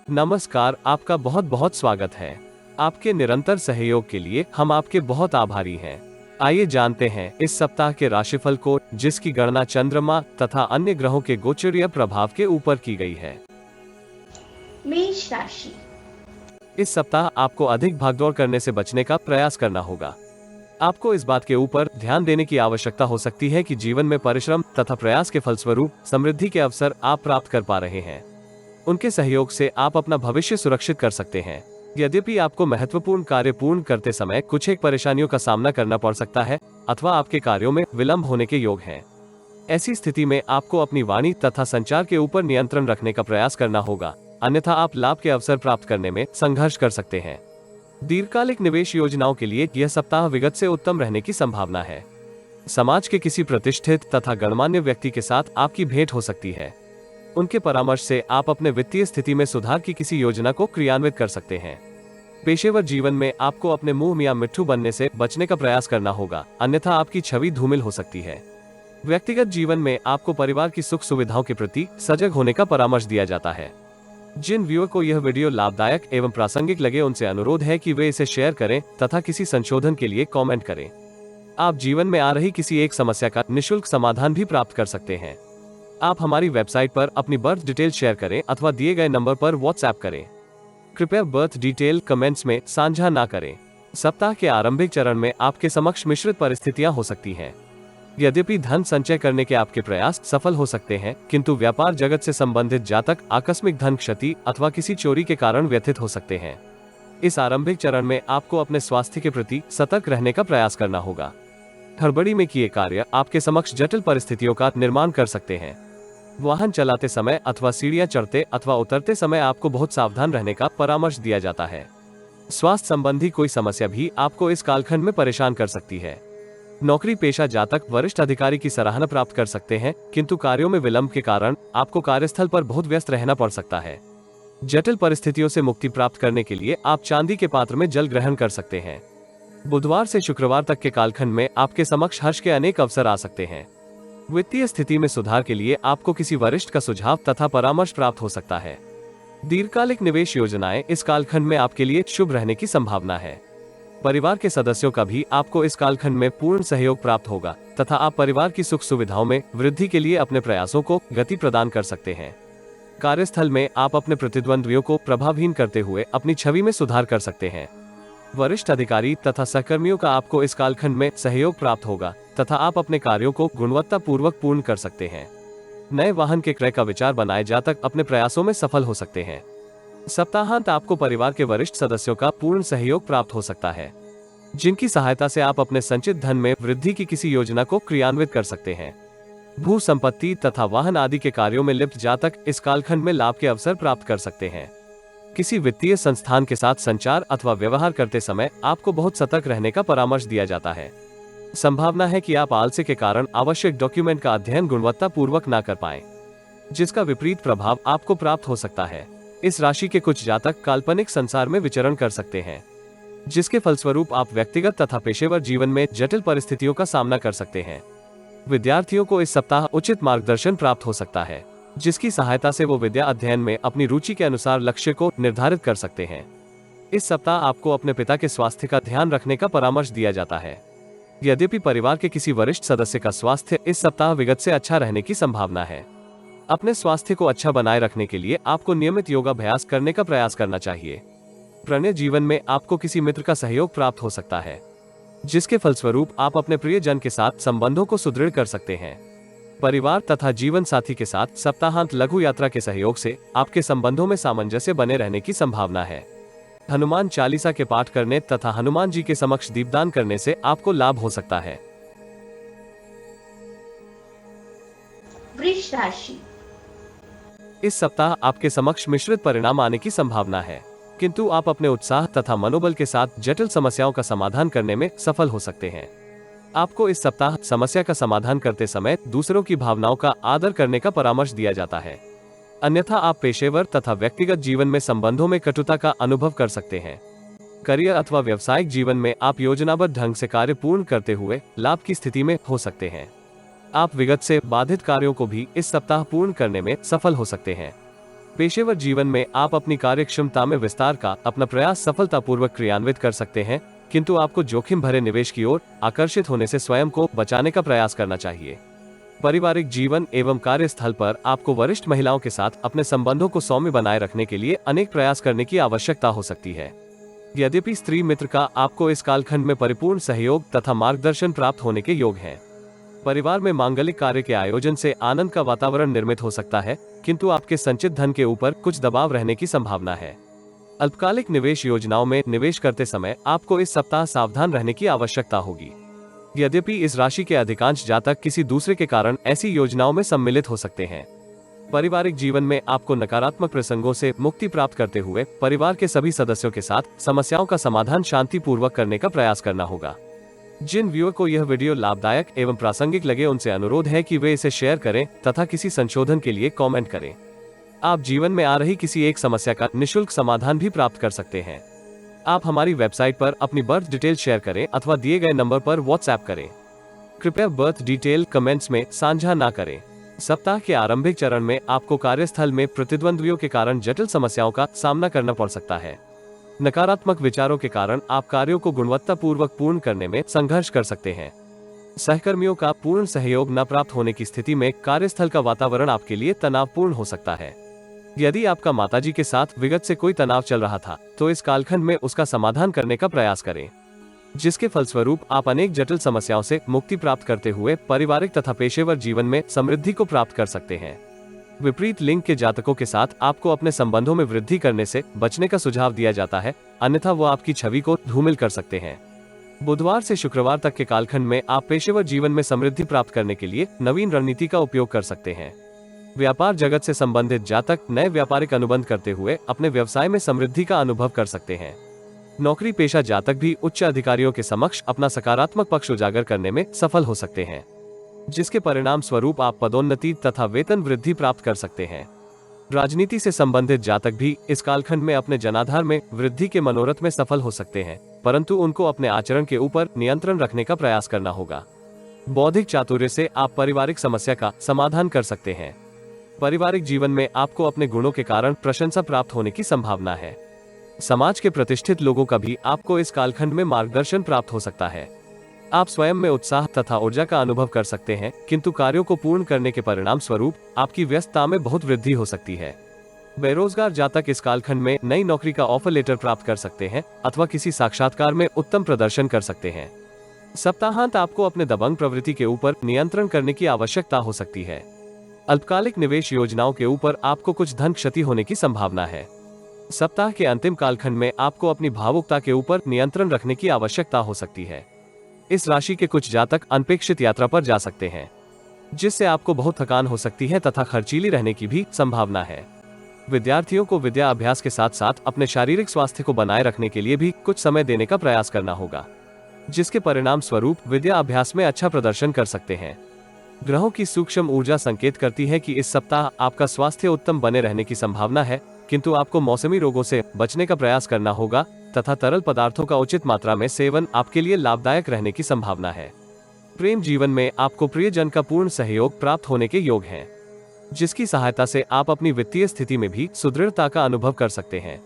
नमस्कार, आपका बहुत बहुत स्वागत है। आपके निरंतर सहयोग के लिए हम आपके बहुत आभारी हैं। आइए जानते हैं इस सप्ताह के राशिफल को, जिसकी गणना चंद्रमा तथा अन्य ग्रहों के गोचरीय प्रभाव के ऊपर की गई है। मेष राशि। इस सप्ताह आपको अधिक भागदौड़ करने से बचने का प्रयास करना होगा। आपको इस बात के ऊपर ध्यान देने की आवश्यकता हो सकती है कि जीवन में परिश्रम तथा प्रयास के फलस्वरूप समृद्धि के अवसर आप प्राप्त कर पा रहे हैं। उनके सहयोग से आप अपना भविष्य सुरक्षित कर सकते हैं। यद्यपि आपको महत्वपूर्ण कार्य पूर्ण करते समय कुछ एक परेशानियों का सामना करना पड़ सकता है अथवा आपके कार्यों में विलंब होने के योग हैं। ऐसी स्थिति में आपको अपनी वाणी तथा संचार के ऊपर नियंत्रण रखने का प्रयास करना होगा, अन्यथा आप लाभ के अवसर प्राप्त करने में संघर्ष कर सकते हैं। दीर्घकालिक निवेश योजनाओं के लिए यह सप्ताह विगत से उत्तम रहने की संभावना है। समाज के किसी प्रतिष्ठित तथा गणमान्य व्यक्ति के साथ आपकी भेंट हो सकती है। उनके परामर्श से आप अपने वित्तीय स्थिति में सुधार की किसी योजना को क्रियान्वित कर सकते हैं। पेशेवर जीवन में आपको अपने मुंह या मिट्ठू बनने से बचने का प्रयास करना होगा, अन्यथा आपकी छवि धूमिल हो सकती है। व्यक्तिगत जीवन में आपको परिवार की सुख सुविधाओं के प्रति सजग होने का परामर्श दिया जाता है। जिन व्यूअर को यह वीडियो लाभदायक एवं प्रासंगिक लगे, उनसे अनुरोध है कि वे इसे शेयर करें तथा किसी संशोधन के लिए कमेंट करें। आप जीवन में आ रही किसी एक समस्या का निःशुल्क समाधान भी प्राप्त कर सकते हैं। आप हमारी वेबसाइट पर अपनी बर्थ डिटेल शेयर करें अथवा दिए गए नंबर पर व्हाट्सएप करें। कृपया बर्थ डिटेल कमेंट्स में साझा ना करें। सप्ताह के आरंभिक चरण में आपके समक्ष मिश्रित परिस्थितियां हो सकती हैं। यद्यपि धन संचय करने के आपके प्रयास सफल हो सकते हैं, किंतु व्यापार जगत से संबंधित जातक आकस्मिक धन क्षति अथवा किसी चोरी के कारण व्यथित हो सकते हैं। इस आरंभिक चरण में आपको अपने स्वास्थ्य के प्रति सतर्क रहने का प्रयास करना होगा। हड़बड़ी में किए कार्य आपके समक्ष जटिल परिस्थितियों का निर्माण कर सकते हैं। वाहन चलाते समय अथवा सीढ़ियां चढ़ते अथवा उतरते समय आपको बहुत सावधान रहने का परामर्श दिया जाता है। स्वास्थ्य संबंधी कोई समस्या भी आपको इस कालखंड में परेशान कर सकती है। नौकरी पेशा जातक वरिष्ठ अधिकारी की सराहना प्राप्त कर सकते हैं, किंतु कार्यों में विलंब के कारण आपको कार्यस्थल पर बहुत व्यस्त रहना पड़ सकता है। जटिल परिस्थितियों से मुक्ति प्राप्त करने के लिए आप चांदी के पात्र में जल ग्रहण कर सकते हैं। बुधवार से शुक्रवार तक के कालखंड में आपके समक्ष हर्ष के अनेक अवसर आ सकते हैं। वित्तीय स्थिति में सुधार के लिए आपको किसी वरिष्ठ का सुझाव तथा परामर्श प्राप्त हो सकता है। दीर्घकालिक निवेश योजनाएं इस कालखंड में आपके लिए शुभ रहने की संभावना है। परिवार के सदस्यों का भी आपको इस कालखंड में पूर्ण सहयोग प्राप्त होगा तथा आप परिवार की सुख सुविधाओं में वृद्धि के लिए अपने प्रयासों को गति प्रदान कर सकते हैं। कार्यस्थल में आप अपने प्रतिद्वंद्वियों को प्रभावहीन करते हुए अपनी छवि में सुधार कर सकते हैं। वरिष्ठ अधिकारी तथा सहकर्मियों का आपको इस कालखंड में सहयोग प्राप्त होगा तथा आप अपने कार्यों को गुणवत्ता पूर्वक पूर्ण कर सकते हैं। नए वाहन के क्रय का विचार बनाए जातक अपने प्रयासों में सफल हो सकते हैं। सप्ताहांत आपको परिवार के वरिष्ठ सदस्यों का पूर्ण सहयोग प्राप्त हो सकता है, जिनकी सहायता से आप अपने संचित धन में वृद्धि की किसी योजना को क्रियान्वित कर सकते हैं। भू संपत्ति तथा वाहन आदि के कार्यों में लिप्त जातक इस कालखंड में लाभ के अवसर प्राप्त कर सकते हैं। किसी वित्तीय संस्थान के साथ संचार अथवा व्यवहार करते समय आपको बहुत सतर्क रहने का परामर्श दिया जाता है। संभावना है कि आप आलस्य के कारण आवश्यक डॉक्यूमेंट का अध्ययन गुणवत्ता पूर्वक ना कर पाएं, जिसका विपरीत प्रभाव आपको प्राप्त हो सकता है। इस राशि के कुछ जातक काल्पनिक संसार में विचरण कर सकते हैं, जिसके फलस्वरूप आप व्यक्तिगत तथा पेशेवर जीवन में जटिल परिस्थितियों का सामना कर सकते हैं। विद्यार्थियों को इस सप्ताह उचित मार्गदर्शन प्राप्त हो सकता है, जिसकी सहायता से वो विद्या अध्ययन में अपनी रुचि के अनुसार लक्ष्य को निर्धारित कर सकते हैं। इस सप्ताह आपको अपने पिता के स्वास्थ्य का ध्यान रखने का परामर्श दिया जाता है। यद्यपि परिवार के किसी वरिष्ठ सदस्य का स्वास्थ्य इस सप्ताह विगत से अच्छा रहने की संभावना है। अपने स्वास्थ्य को अच्छा बनाए रखने के लिए आपको नियमित योगाभ्यास करने का प्रयास करना चाहिए। प्रणय जीवन में आपको किसी मित्र का सहयोग प्राप्त हो सकता है, जिसके फलस्वरूप आप अपने प्रियजन के साथ संबंधों को सुदृढ़ कर सकते हैं। परिवार तथा जीवन साथी के साथ सप्ताहांत लघु यात्रा के सहयोग से आपके संबंधों में सामंजस्य बने रहने की संभावना है। हनुमान चालीसा के पाठ करने तथा हनुमान जी के समक्ष दीपदान करने से आपको लाभ हो सकता है। वृष राशि। इस सप्ताह आपके समक्ष मिश्रित परिणाम आने की संभावना है, किंतु आप अपने उत्साह तथा मनोबल के साथ जटिल समस्याओं का समाधान करने में सफल हो सकते हैं। आपको इस सप्ताह समस्या का समाधान करते समय दूसरों की भावनाओं का आदर करने का परामर्श दिया जाता है, अन्यथा आप पेशेवर तथा व्यक्तिगत जीवन में संबंधों में कटुता का अनुभव कर सकते हैं। करियर अथवा व्यावसायिक जीवन में आप योजनाबद्ध ढंग से कार्य पूर्ण करते हुए लाभ की स्थिति में हो सकते हैं। आप विगत से बाधित कार्यों को भी इस सप्ताह पूर्ण करने में सफल हो सकते हैं। पेशेवर जीवन में आप अपनी कार्यक्षमता में विस्तार का अपना प्रयास सफलतापूर्वक क्रियान्वित कर सकते हैं, किंतु आपको जोखिम भरे निवेश की ओर आकर्षित होने से स्वयं को बचाने का प्रयास करना चाहिए। पारिवारिक जीवन एवं कार्यस्थल पर आपको वरिष्ठ महिलाओं के साथ अपने संबंधों को सौम्य बनाए रखने के लिए अनेक प्रयास करने की आवश्यकता हो सकती है। यद्यपि स्त्री मित्र का आपको इस कालखंड में परिपूर्ण सहयोग तथा मार्गदर्शन प्राप्त होने के योग हैं। परिवार में मांगलिक कार्य के आयोजन से आनंद का वातावरण निर्मित हो सकता है, किंतु आपके संचित धन के ऊपर कुछ दबाव रहने की संभावना है। अल्पकालिक निवेश योजनाओं में निवेश करते समय आपको इस सप्ताह सावधान रहने की आवश्यकता होगी। यद्यपि इस राशि के अधिकांश जातक किसी दूसरे के कारण ऐसी योजनाओं में सम्मिलित हो सकते हैं। पारिवारिक जीवन में आपको नकारात्मक प्रसंगों से मुक्ति प्राप्त करते हुए परिवार के सभी सदस्यों के साथ समस्याओं का समाधान शांतिपूर्वक करने का प्रयास करना होगा। जिन व्यूअर को यह वीडियो लाभदायक एवं प्रासंगिक लगे उनसे अनुरोध है कि वे इसे शेयर करें तथा किसी संशोधन के लिए कमेंट करें। आप जीवन में आ रही किसी एक समस्या का निःशुल्क समाधान भी प्राप्त कर सकते हैं। आप हमारी वेबसाइट पर अपनी बर्थ डिटेल शेयर करें अथवा दिए गए नंबर पर व्हाट्सएप करें। कृपया बर्थ डिटेल कमेंट्स में साझा ना करें। सप्ताह के आरंभिक चरण में आपको कार्यस्थल में प्रतिद्वंद्वियों के कारण जटिल समस्याओं का सामना करना पड़ सकता है। नकारात्मक विचारों के कारण आप कार्यों को गुणवत्तापूर्वक पूर्ण करने में संघर्ष कर सकते हैं। सहकर्मियों का पूर्ण सहयोग न प्राप्त होने की स्थिति में कार्यस्थल का वातावरण आपके लिए तनावपूर्ण हो सकता है। यदि आपका माताजी के साथ विगत से कोई तनाव चल रहा था, तो इस कालखंड में उसका समाधान करने का प्रयास करें, जिसके फलस्वरूप आप अनेक जटिल समस्याओं से मुक्ति प्राप्त करते हुए पारिवारिक तथा पेशेवर जीवन में समृद्धि को प्राप्त कर सकते हैं। विपरीत लिंग के जातकों के साथ आपको अपने संबंधों में वृद्धि करने से बचने का सुझाव दिया जाता है, अन्यथा वो आपकी छवि को धूमिल कर सकते हैं। बुधवार से शुक्रवार तक के कालखंड में आप पेशेवर जीवन में समृद्धि प्राप्त करने के लिए नवीन रणनीति का उपयोग कर सकते हैं। व्यापार जगत से संबंधित जातक नए व्यापारिक अनुबंध करते हुए अपने व्यवसाय में समृद्धि का अनुभव कर सकते हैं। नौकरी पेशा जातक भी उच्च अधिकारियों के समक्ष अपना सकारात्मक पक्ष उजागर करने में सफल हो सकते हैं, जिसके परिणाम स्वरूप आप पदोन्नति तथा वेतन वृद्धि प्राप्त कर सकते हैं। राजनीति से संबंधित जातक भी इस कालखंड में अपने जनाधार में वृद्धि के मनोरथ में सफल हो सकते हैं, परंतु उनको अपने आचरण के ऊपर नियंत्रण रखने का प्रयास करना होगा। बौद्धिक चातुर्य से आप पारिवारिक समस्या का समाधान कर सकते हैं। पारिवारिक जीवन में आपको अपने गुणों के कारण प्रशंसा प्राप्त होने की संभावना है। समाज के प्रतिष्ठित लोगों का भी आपको इस कालखंड में मार्गदर्शन प्राप्त हो सकता है। आप स्वयं में उत्साह तथा ऊर्जा का अनुभव कर सकते हैं, किंतु कार्यों को पूर्ण करने के परिणाम स्वरूप आपकी व्यस्तता में बहुत वृद्धि हो सकती है। बेरोजगार जातक इस कालखंड में नई नौकरी का ऑफर लेटर प्राप्त कर सकते हैं अथवा किसी साक्षात्कार में उत्तम प्रदर्शन कर सकते हैं। सप्ताहांत आपको अपने दबंग प्रवृत्ति के ऊपर नियंत्रण करने की आवश्यकता हो सकती है। अल्पकालिक निवेश योजनाओं के ऊपर आपको कुछ धन क्षति होने की संभावना है। सप्ताह के अंतिम कालखंड में आपको अपनी भावुकता के ऊपर नियंत्रण रखने की आवश्यकता हो सकती है। इस राशि के कुछ जातक अनपेक्षित यात्रा पर जा सकते हैं, जिससे आपको बहुत थकान हो सकती है तथा खर्चीली रहने की भी संभावना है। विद्यार्थियों को विद्या अभ्यास के साथ साथ अपने शारीरिक स्वास्थ्य को बनाए रखने के लिए भी कुछ समय देने का प्रयास करना होगा, जिसके परिणाम स्वरूप विद्या अभ्यास में अच्छा प्रदर्शन कर सकते हैं। ग्रहों की सूक्ष्म ऊर्जा संकेत करती है कि इस सप्ताह आपका स्वास्थ्य उत्तम बने रहने की संभावना है, किंतु आपको मौसमी रोगों से बचने का प्रयास करना होगा तथा तरल पदार्थों का उचित मात्रा में सेवन आपके लिए लाभदायक रहने की संभावना है। प्रेम जीवन में आपको प्रियजन का पूर्ण सहयोग प्राप्त होने के योग हैं, जिसकी सहायता से आप अपनी वित्तीय स्थिति में भी सुदृढ़ता का अनुभव कर सकते हैं।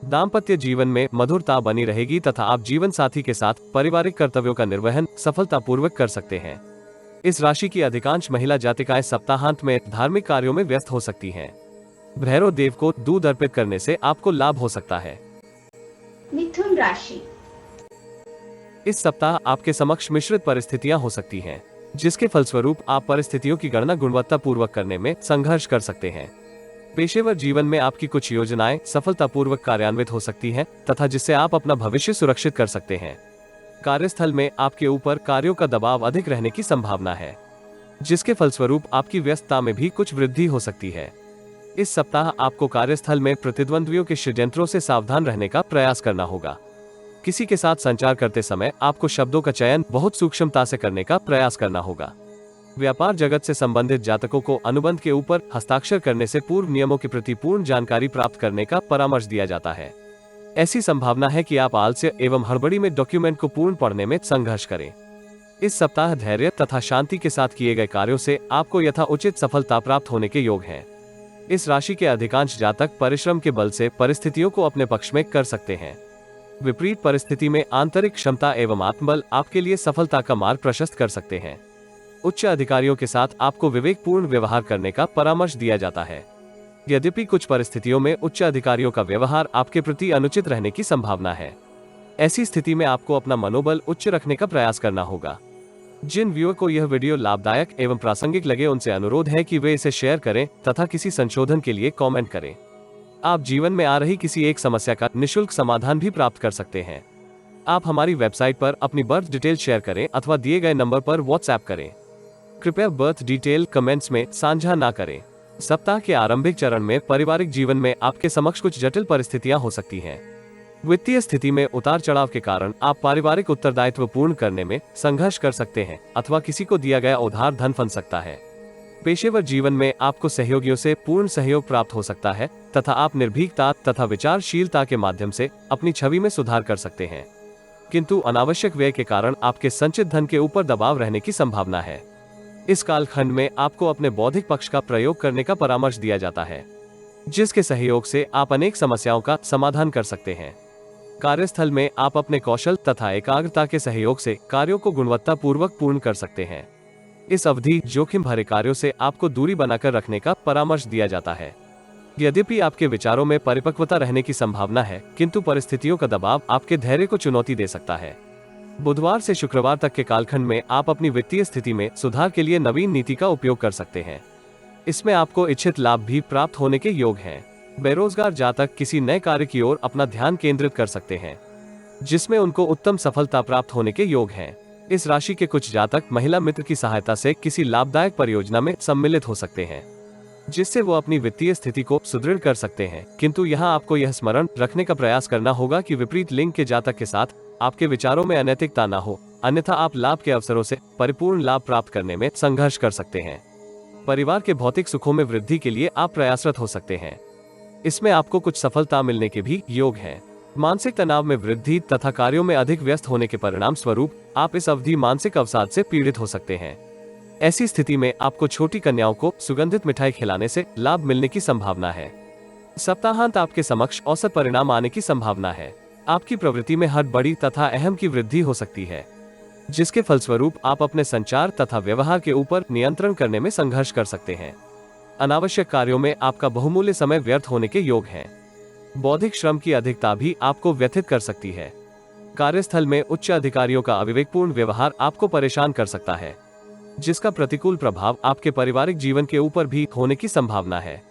दाम्पत्य जीवन में मधुरता बनी रहेगी तथा आप जीवन साथी के साथ पारिवारिक कर्तव्यों का निर्वहन सफलतापूर्वक कर सकते हैं। इस राशि की अधिकांश महिला जातिकाएं सप्ताहांत में धार्मिक कार्यों में व्यस्त हो सकती हैं। भैरव देव को दूध अर्पित करने से आपको लाभ हो सकता है। मिथुन राशि। इस सप्ताह आपके समक्ष मिश्रित परिस्थितियां हो सकती हैं, जिसके फलस्वरूप आप परिस्थितियों की गणना गुणवत्तापूर्वक करने में संघर्ष कर सकते हैं। पेशेवर जीवन में आपकी कुछ योजनाएं सफलतापूर्वक कार्यान्वित हो सकती हैं तथा जिससे आप अपना भविष्य सुरक्षित कर सकते हैं। कार्यस्थल में आपके ऊपर कार्यों का दबाव अधिक रहने की संभावना है, जिसके फलस्वरूप आपकी व्यस्तता में भी कुछ वृद्धि हो सकती है। इस सप्ताह आपको कार्यस्थल में प्रतिद्वंद्वियों के षड्यंत्रों से सावधान रहने का प्रयास करना होगा। किसी के साथ संचार करते समय आपको शब्दों का चयन बहुत सूक्ष्मता से करने का प्रयास करना होगा। व्यापार जगत से संबंधित जातकों को अनुबंध के ऊपर हस्ताक्षर करने से पूर्व नियमों के प्रति पूर्ण जानकारी प्राप्त करने का परामर्श दिया जाता है। ऐसी संभावना है कि आप आलस्य एवं हड़बड़ी में डॉक्यूमेंट को पूर्ण पढ़ने में संघर्ष करें। इस सप्ताह धैर्य तथा शांति के साथ किए गए कार्यों से आपको यथाउचित सफलता प्राप्त होने के योग हैं। इस राशि के अधिकांश जातक परिश्रम के बल से परिस्थितियों को अपने पक्ष में कर सकते हैं। विपरीत परिस्थिति में आंतरिक क्षमता एवं आत्मबल आपके लिए सफलता का मार्ग प्रशस्त कर सकते हैं। उच्च अधिकारियों के साथ आपको विवेकपूर्ण व्यवहार करने का परामर्श दिया जाता है। यद्यपि कुछ परिस्थितियों में उच्च अधिकारियों का व्यवहार आपके प्रति अनुचित रहने की संभावना है। ऐसी स्थिति में आपको अपना मनोबल उच्च रखने का प्रयास करना होगा। जिन व्यूअर को यह वीडियो लाभदायक एवं प्रासंगिक लगे उनसे अनुरोध है कि वे इसे शेयर करें तथा किसी संशोधन के लिए कमेंट करें। आप जीवन में आ रही किसी एक समस्या का निःशुल्क समाधान भी प्राप्त कर सकते हैं। आप हमारी वेबसाइट पर अपनी बर्थ डिटेल शेयर करें अथवा दिए गए नंबर पर व्हाट्सएप करें। कृपया बर्थ डिटेल कमेंट्स में साझा ना करें। सप्ताह के आरंभिक चरण में पारिवारिक जीवन में आपके समक्ष कुछ जटिल परिस्थितियां हो सकती हैं। वित्तीय स्थिति में उतार चढ़ाव के कारण आप पारिवारिक उत्तरदायित्व पूर्ण करने में संघर्ष कर सकते हैं अथवा किसी को दिया गया उधार धन फंस सकता है। पेशेवर जीवन में आपको सहयोगियों से पूर्ण सहयोग प्राप्त हो सकता है तथा आप निर्भीकता तथा विचारशीलता के माध्यम से अपनी छवि में सुधार कर सकते हैं, किंतु अनावश्यक व्यय के कारण आपके संचित धन के ऊपर दबाव रहने की संभावना है। इस कालखंड में आपको अपने बौद्धिक पक्ष का प्रयोग करने का परामर्श दिया जाता है, जिसके सहयोग से आप अनेक समस्याओं का समाधान कर सकते हैं। कार्यस्थल में आप अपने कौशल तथा एकाग्रता के सहयोग से कार्यों को गुणवत्तापूर्वक पूर्ण कर सकते हैं। इस अवधि जोखिम भरे कार्यों से आपको दूरी बनाकर रखने का परामर्श दिया जाता है। यद्यपि आपके विचारों में परिपक्वता रहने की संभावना है, किंतु परिस्थितियों का दबाव आपके धैर्य को चुनौती दे सकता है। बुधवार से शुक्रवार तक के कालखंड में आप अपनी वित्तीय स्थिति में सुधार के लिए नवीन नीति का उपयोग कर सकते हैं। इसमें आपको इच्छित लाभ भी प्राप्त होने के योग हैं। बेरोजगार जातक किसी नए कार्य की ओर अपना ध्यान केंद्रित कर सकते हैं, जिसमें उनको उत्तम सफलता प्राप्त होने के योग हैं। इस राशि के कुछ जातक महिला मित्र की सहायता से किसी लाभदायक परियोजना में सम्मिलित हो सकते हैं, जिससे वो अपनी वित्तीय स्थिति को सुदृढ़ कर सकते हैं। किंतु यहाँ आपको यह स्मरण रखने का प्रयास करना होगा कि विपरीत लिंग के जातक के साथ आपके विचारों में अनैतिकता न हो, अन्यथा आप लाभ के अवसरों से परिपूर्ण लाभ प्राप्त करने में संघर्ष कर सकते हैं। परिवार के भौतिक सुखों में वृद्धि के लिए आप प्रयासरत हो सकते हैं। इसमें आपको कुछ सफलता मिलने के भी योग हैं। मानसिक तनाव में वृद्धि तथा कार्यों में अधिक व्यस्त होने के परिणाम स्वरूप आप इस अवधि मानसिक अवसाद से पीड़ित हो सकते हैं। ऐसी स्थिति में आपको छोटी कन्याओं को सुगंधित मिठाई खिलाने से लाभ मिलने की संभावना है। सप्ताहांत आपके समक्ष औसत परिणाम आने की संभावना है। आपकी प्रवृत्ति में हड़बड़ी तथा अहम की वृद्धि हो सकती है, जिसके फलस्वरूप आप अपने संचार तथा व्यवहार के ऊपर नियंत्रण करने में संघर्ष कर सकते हैं। अनावश्यक कार्यों में आपका बहुमूल्य समय व्यर्थ होने के योग हैं। बौद्धिक श्रम की अधिकता भी आपको व्यथित कर सकती है। कार्यस्थल में उच्च अधिकारियों का अविवेकपूर्ण व्यवहार आपको परेशान कर सकता है, जिसका प्रतिकूल प्रभाव आपके पारिवारिक जीवन के ऊपर भी होने की संभावना है।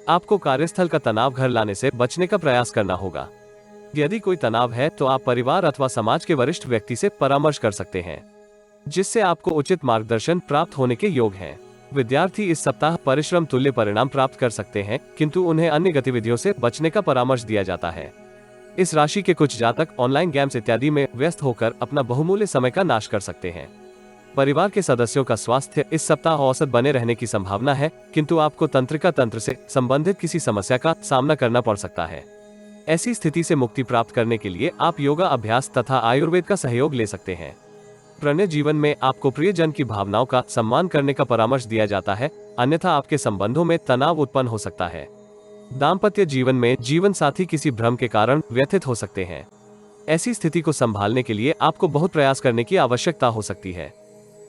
आपको कार्यस्थल का तनाव घर लाने से बचने का प्रयास करना होगा। यदि कोई तनाव है तो आप परिवार अथवा समाज के वरिष्ठ व्यक्ति से परामर्श कर सकते हैं, जिससे आपको उचित मार्गदर्शन प्राप्त होने के योग हैं। विद्यार्थी इस सप्ताह परिश्रम तुल्य परिणाम प्राप्त कर सकते हैं, किंतु उन्हें अन्य गतिविधियों से बचने का परामर्श दिया जाता है। इस राशि के कुछ जातक ऑनलाइन गेम्स इत्यादि में व्यस्त होकर अपना बहुमूल्य समय का नाश कर सकते हैं। परिवार के सदस्यों का स्वास्थ्य इस सप्ताह औसत बने रहने की संभावना है, किंतु आपको तंत्रिका तंत्र से संबंधित किसी समस्या का सामना करना पड़ सकता है। ऐसी स्थिति से मुक्ति प्राप्त करने के लिए आप योगा अभ्यास तथा आयुर्वेद का सहयोग ले सकते हैं। प्रणय जीवन में आपको प्रियजन की भावनाओं का सम्मान करने का परामर्श दिया जाता है, अन्यथा आपके संबंधों में तनाव उत्पन्न हो सकता है। दाम्पत्य जीवन में जीवन साथी किसी भ्रम के कारण व्यथित हो सकते हैं। ऐसी स्थिति को संभालने के लिए आपको बहुत प्रयास करने की आवश्यकता हो सकती है।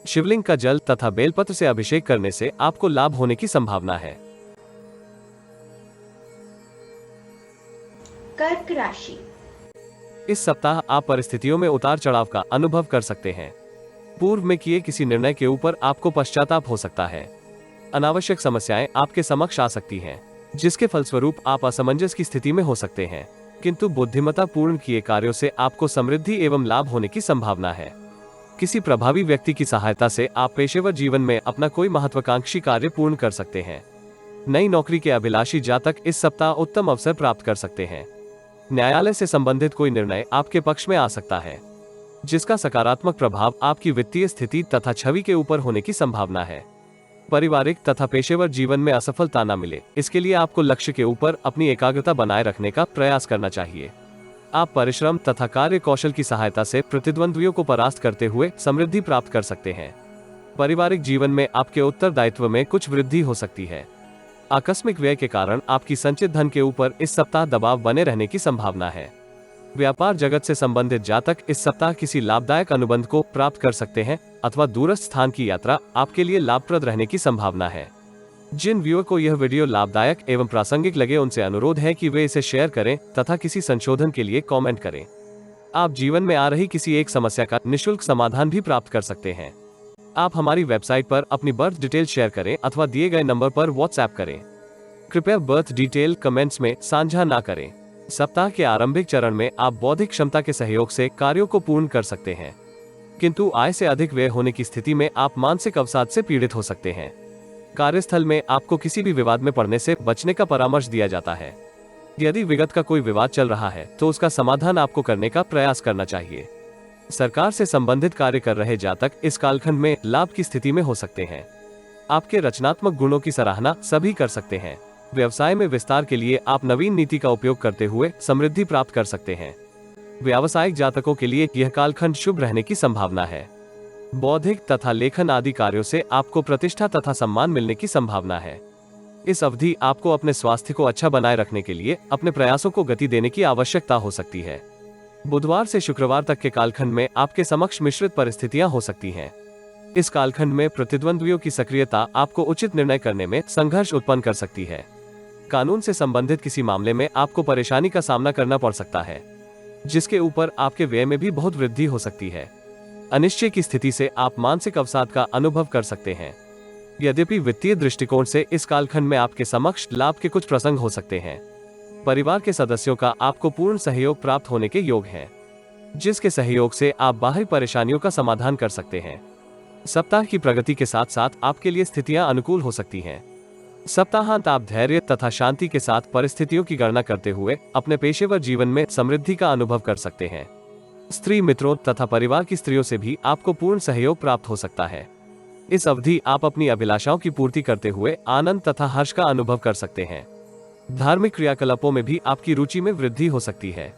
शिवलिंग का जल तथा बेलपत्र से अभिषेक करने से आपको लाभ होने की संभावना है। कर्क राशि। इस सप्ताह आप परिस्थितियों में उतार चढ़ाव का अनुभव कर सकते हैं। पूर्व में किए किसी निर्णय के ऊपर आपको पश्चाताप हो सकता है। अनावश्यक समस्याएं आपके समक्ष आ सकती हैं, जिसके फलस्वरूप आप असमंजस की स्थिति में हो सकते हैं, किंतु बुद्धिमत्ता पूर्ण किए कार्यों से आपको समृद्धि एवं लाभ होने की संभावना है। किसी प्रभावी व्यक्ति की सहायता से आप पेशेवर जीवन में अपना कोई महत्वाकांक्षी कार्य पूर्ण कर सकते हैं। नई नौकरी के अभिलाषी जातक इस सप्ताह उत्तम अवसर प्राप्त कर सकते हैं। न्यायालय से संबंधित कोई निर्णय आपके पक्ष में आ सकता है, जिसका सकारात्मक प्रभाव आपकी वित्तीय स्थिति तथा छवि के ऊपर होने की संभावना है। पारिवारिक तथा पेशेवर जीवन में असफलता न मिले, इसके लिए आपको लक्ष्य के ऊपर अपनी एकाग्रता बनाए रखने का प्रयास करना चाहिए। आप परिश्रम तथा कार्य कौशल की सहायता से प्रतिद्वंद्वियों को परास्त करते हुए समृद्धि प्राप्त कर सकते हैं। पारिवारिक जीवन में आपके उत्तरदायित्व में कुछ वृद्धि हो सकती है। आकस्मिक व्यय के कारण आपकी संचित धन के ऊपर इस सप्ताह दबाव बने रहने की संभावना है। व्यापार जगत से संबंधित जातक इस सप्ताह किसी लाभदायक अनुबंध को प्राप्त कर सकते हैं अथवा दूरस्थ स्थान की यात्रा आपके लिए लाभप्रद रहने की संभावना है। जिन व्यूअर को यह वीडियो लाभदायक एवं प्रासंगिक लगे उनसे अनुरोध है कि वे इसे शेयर करें तथा किसी संशोधन के लिए कमेंट करें। आप जीवन में आ रही किसी एक समस्या का निःशुल्क समाधान भी प्राप्त कर सकते हैं। आप हमारी वेबसाइट पर अपनी बर्थ डिटेल शेयर करें अथवा दिए गए नंबर पर व्हाट्सएप करें। कृपया बर्थ डिटेल कमेंट्स में साझा ना करें। सप्ताह के आरंभिक चरण में आप बौद्धिक क्षमता के सहयोग से कार्यों को पूर्ण कर सकते हैं, किंतु आय से अधिक व्यय होने की स्थिति में आप मानसिक अवसाद से पीड़ित हो सकते हैं। कार्यस्थल में आपको किसी भी विवाद में पड़ने से बचने का परामर्श दिया जाता है। यदि विगत का कोई विवाद चल रहा है तो उसका समाधान आपको करने का प्रयास करना चाहिए। सरकार से संबंधित कार्य कर रहे जातक इस कालखंड में लाभ की स्थिति में हो सकते हैं। आपके रचनात्मक गुणों की सराहना सभी कर सकते हैं। व्यवसाय में विस्तार के लिए आप नवीन नीति का उपयोग करते हुए समृद्धि प्राप्त कर सकते हैं। व्यावसायिक जातकों के लिए यह कालखंड शुभ रहने की संभावना है। बौद्धिक तथा लेखन आदि कार्यों से आपको प्रतिष्ठा तथा सम्मान मिलने की संभावना है। इस अवधि आपको अपने स्वास्थ्य को अच्छा बनाए रखने के लिए अपने प्रयासों को गति देने की आवश्यकता हो सकती है। बुधवार से शुक्रवार तक के कालखंड में आपके समक्ष मिश्रित परिस्थितियां हो सकती हैं। इस कालखंड में प्रतिद्वंद्वियों की सक्रियता आपको उचित निर्णय करने में संघर्ष उत्पन्न कर सकती है। कानून से संबंधित किसी मामले में आपको परेशानी का सामना करना पड़ सकता है, जिसके ऊपर आपके व्यय में भी बहुत वृद्धि हो सकती है। अनिश्चय की स्थिति से आप मानसिक अवसाद का अनुभव कर सकते हैं। यद्यपि वित्तीय दृष्टिकोण से इस कालखंड में आपके समक्ष लाभ के कुछ प्रसंग हो सकते हैं। परिवार के सदस्यों का आपको पूर्ण सहयोग प्राप्त होने के योग है, जिसके सहयोग से आप बाहरी परेशानियों का समाधान कर सकते हैं। सप्ताह की प्रगति के साथ साथ आपके लिए स्थितियां अनुकूल हो सकती हैं। सप्ताहांत आप धैर्य तथा शांति के साथ परिस्थितियों की गणना करते हुए अपने पेशेवर जीवन में समृद्धि का अनुभव कर सकते हैं। स्त्री मित्रों तथा परिवार की स्त्रियों से भी आपको पूर्ण सहयोग प्राप्त हो सकता है। इस अवधि आप अपनी अभिलाषाओं की पूर्ति करते हुए आनंद तथा हर्ष का अनुभव कर सकते हैं। धार्मिक क्रियाकलापों में भी आपकी रुचि में वृद्धि हो सकती है।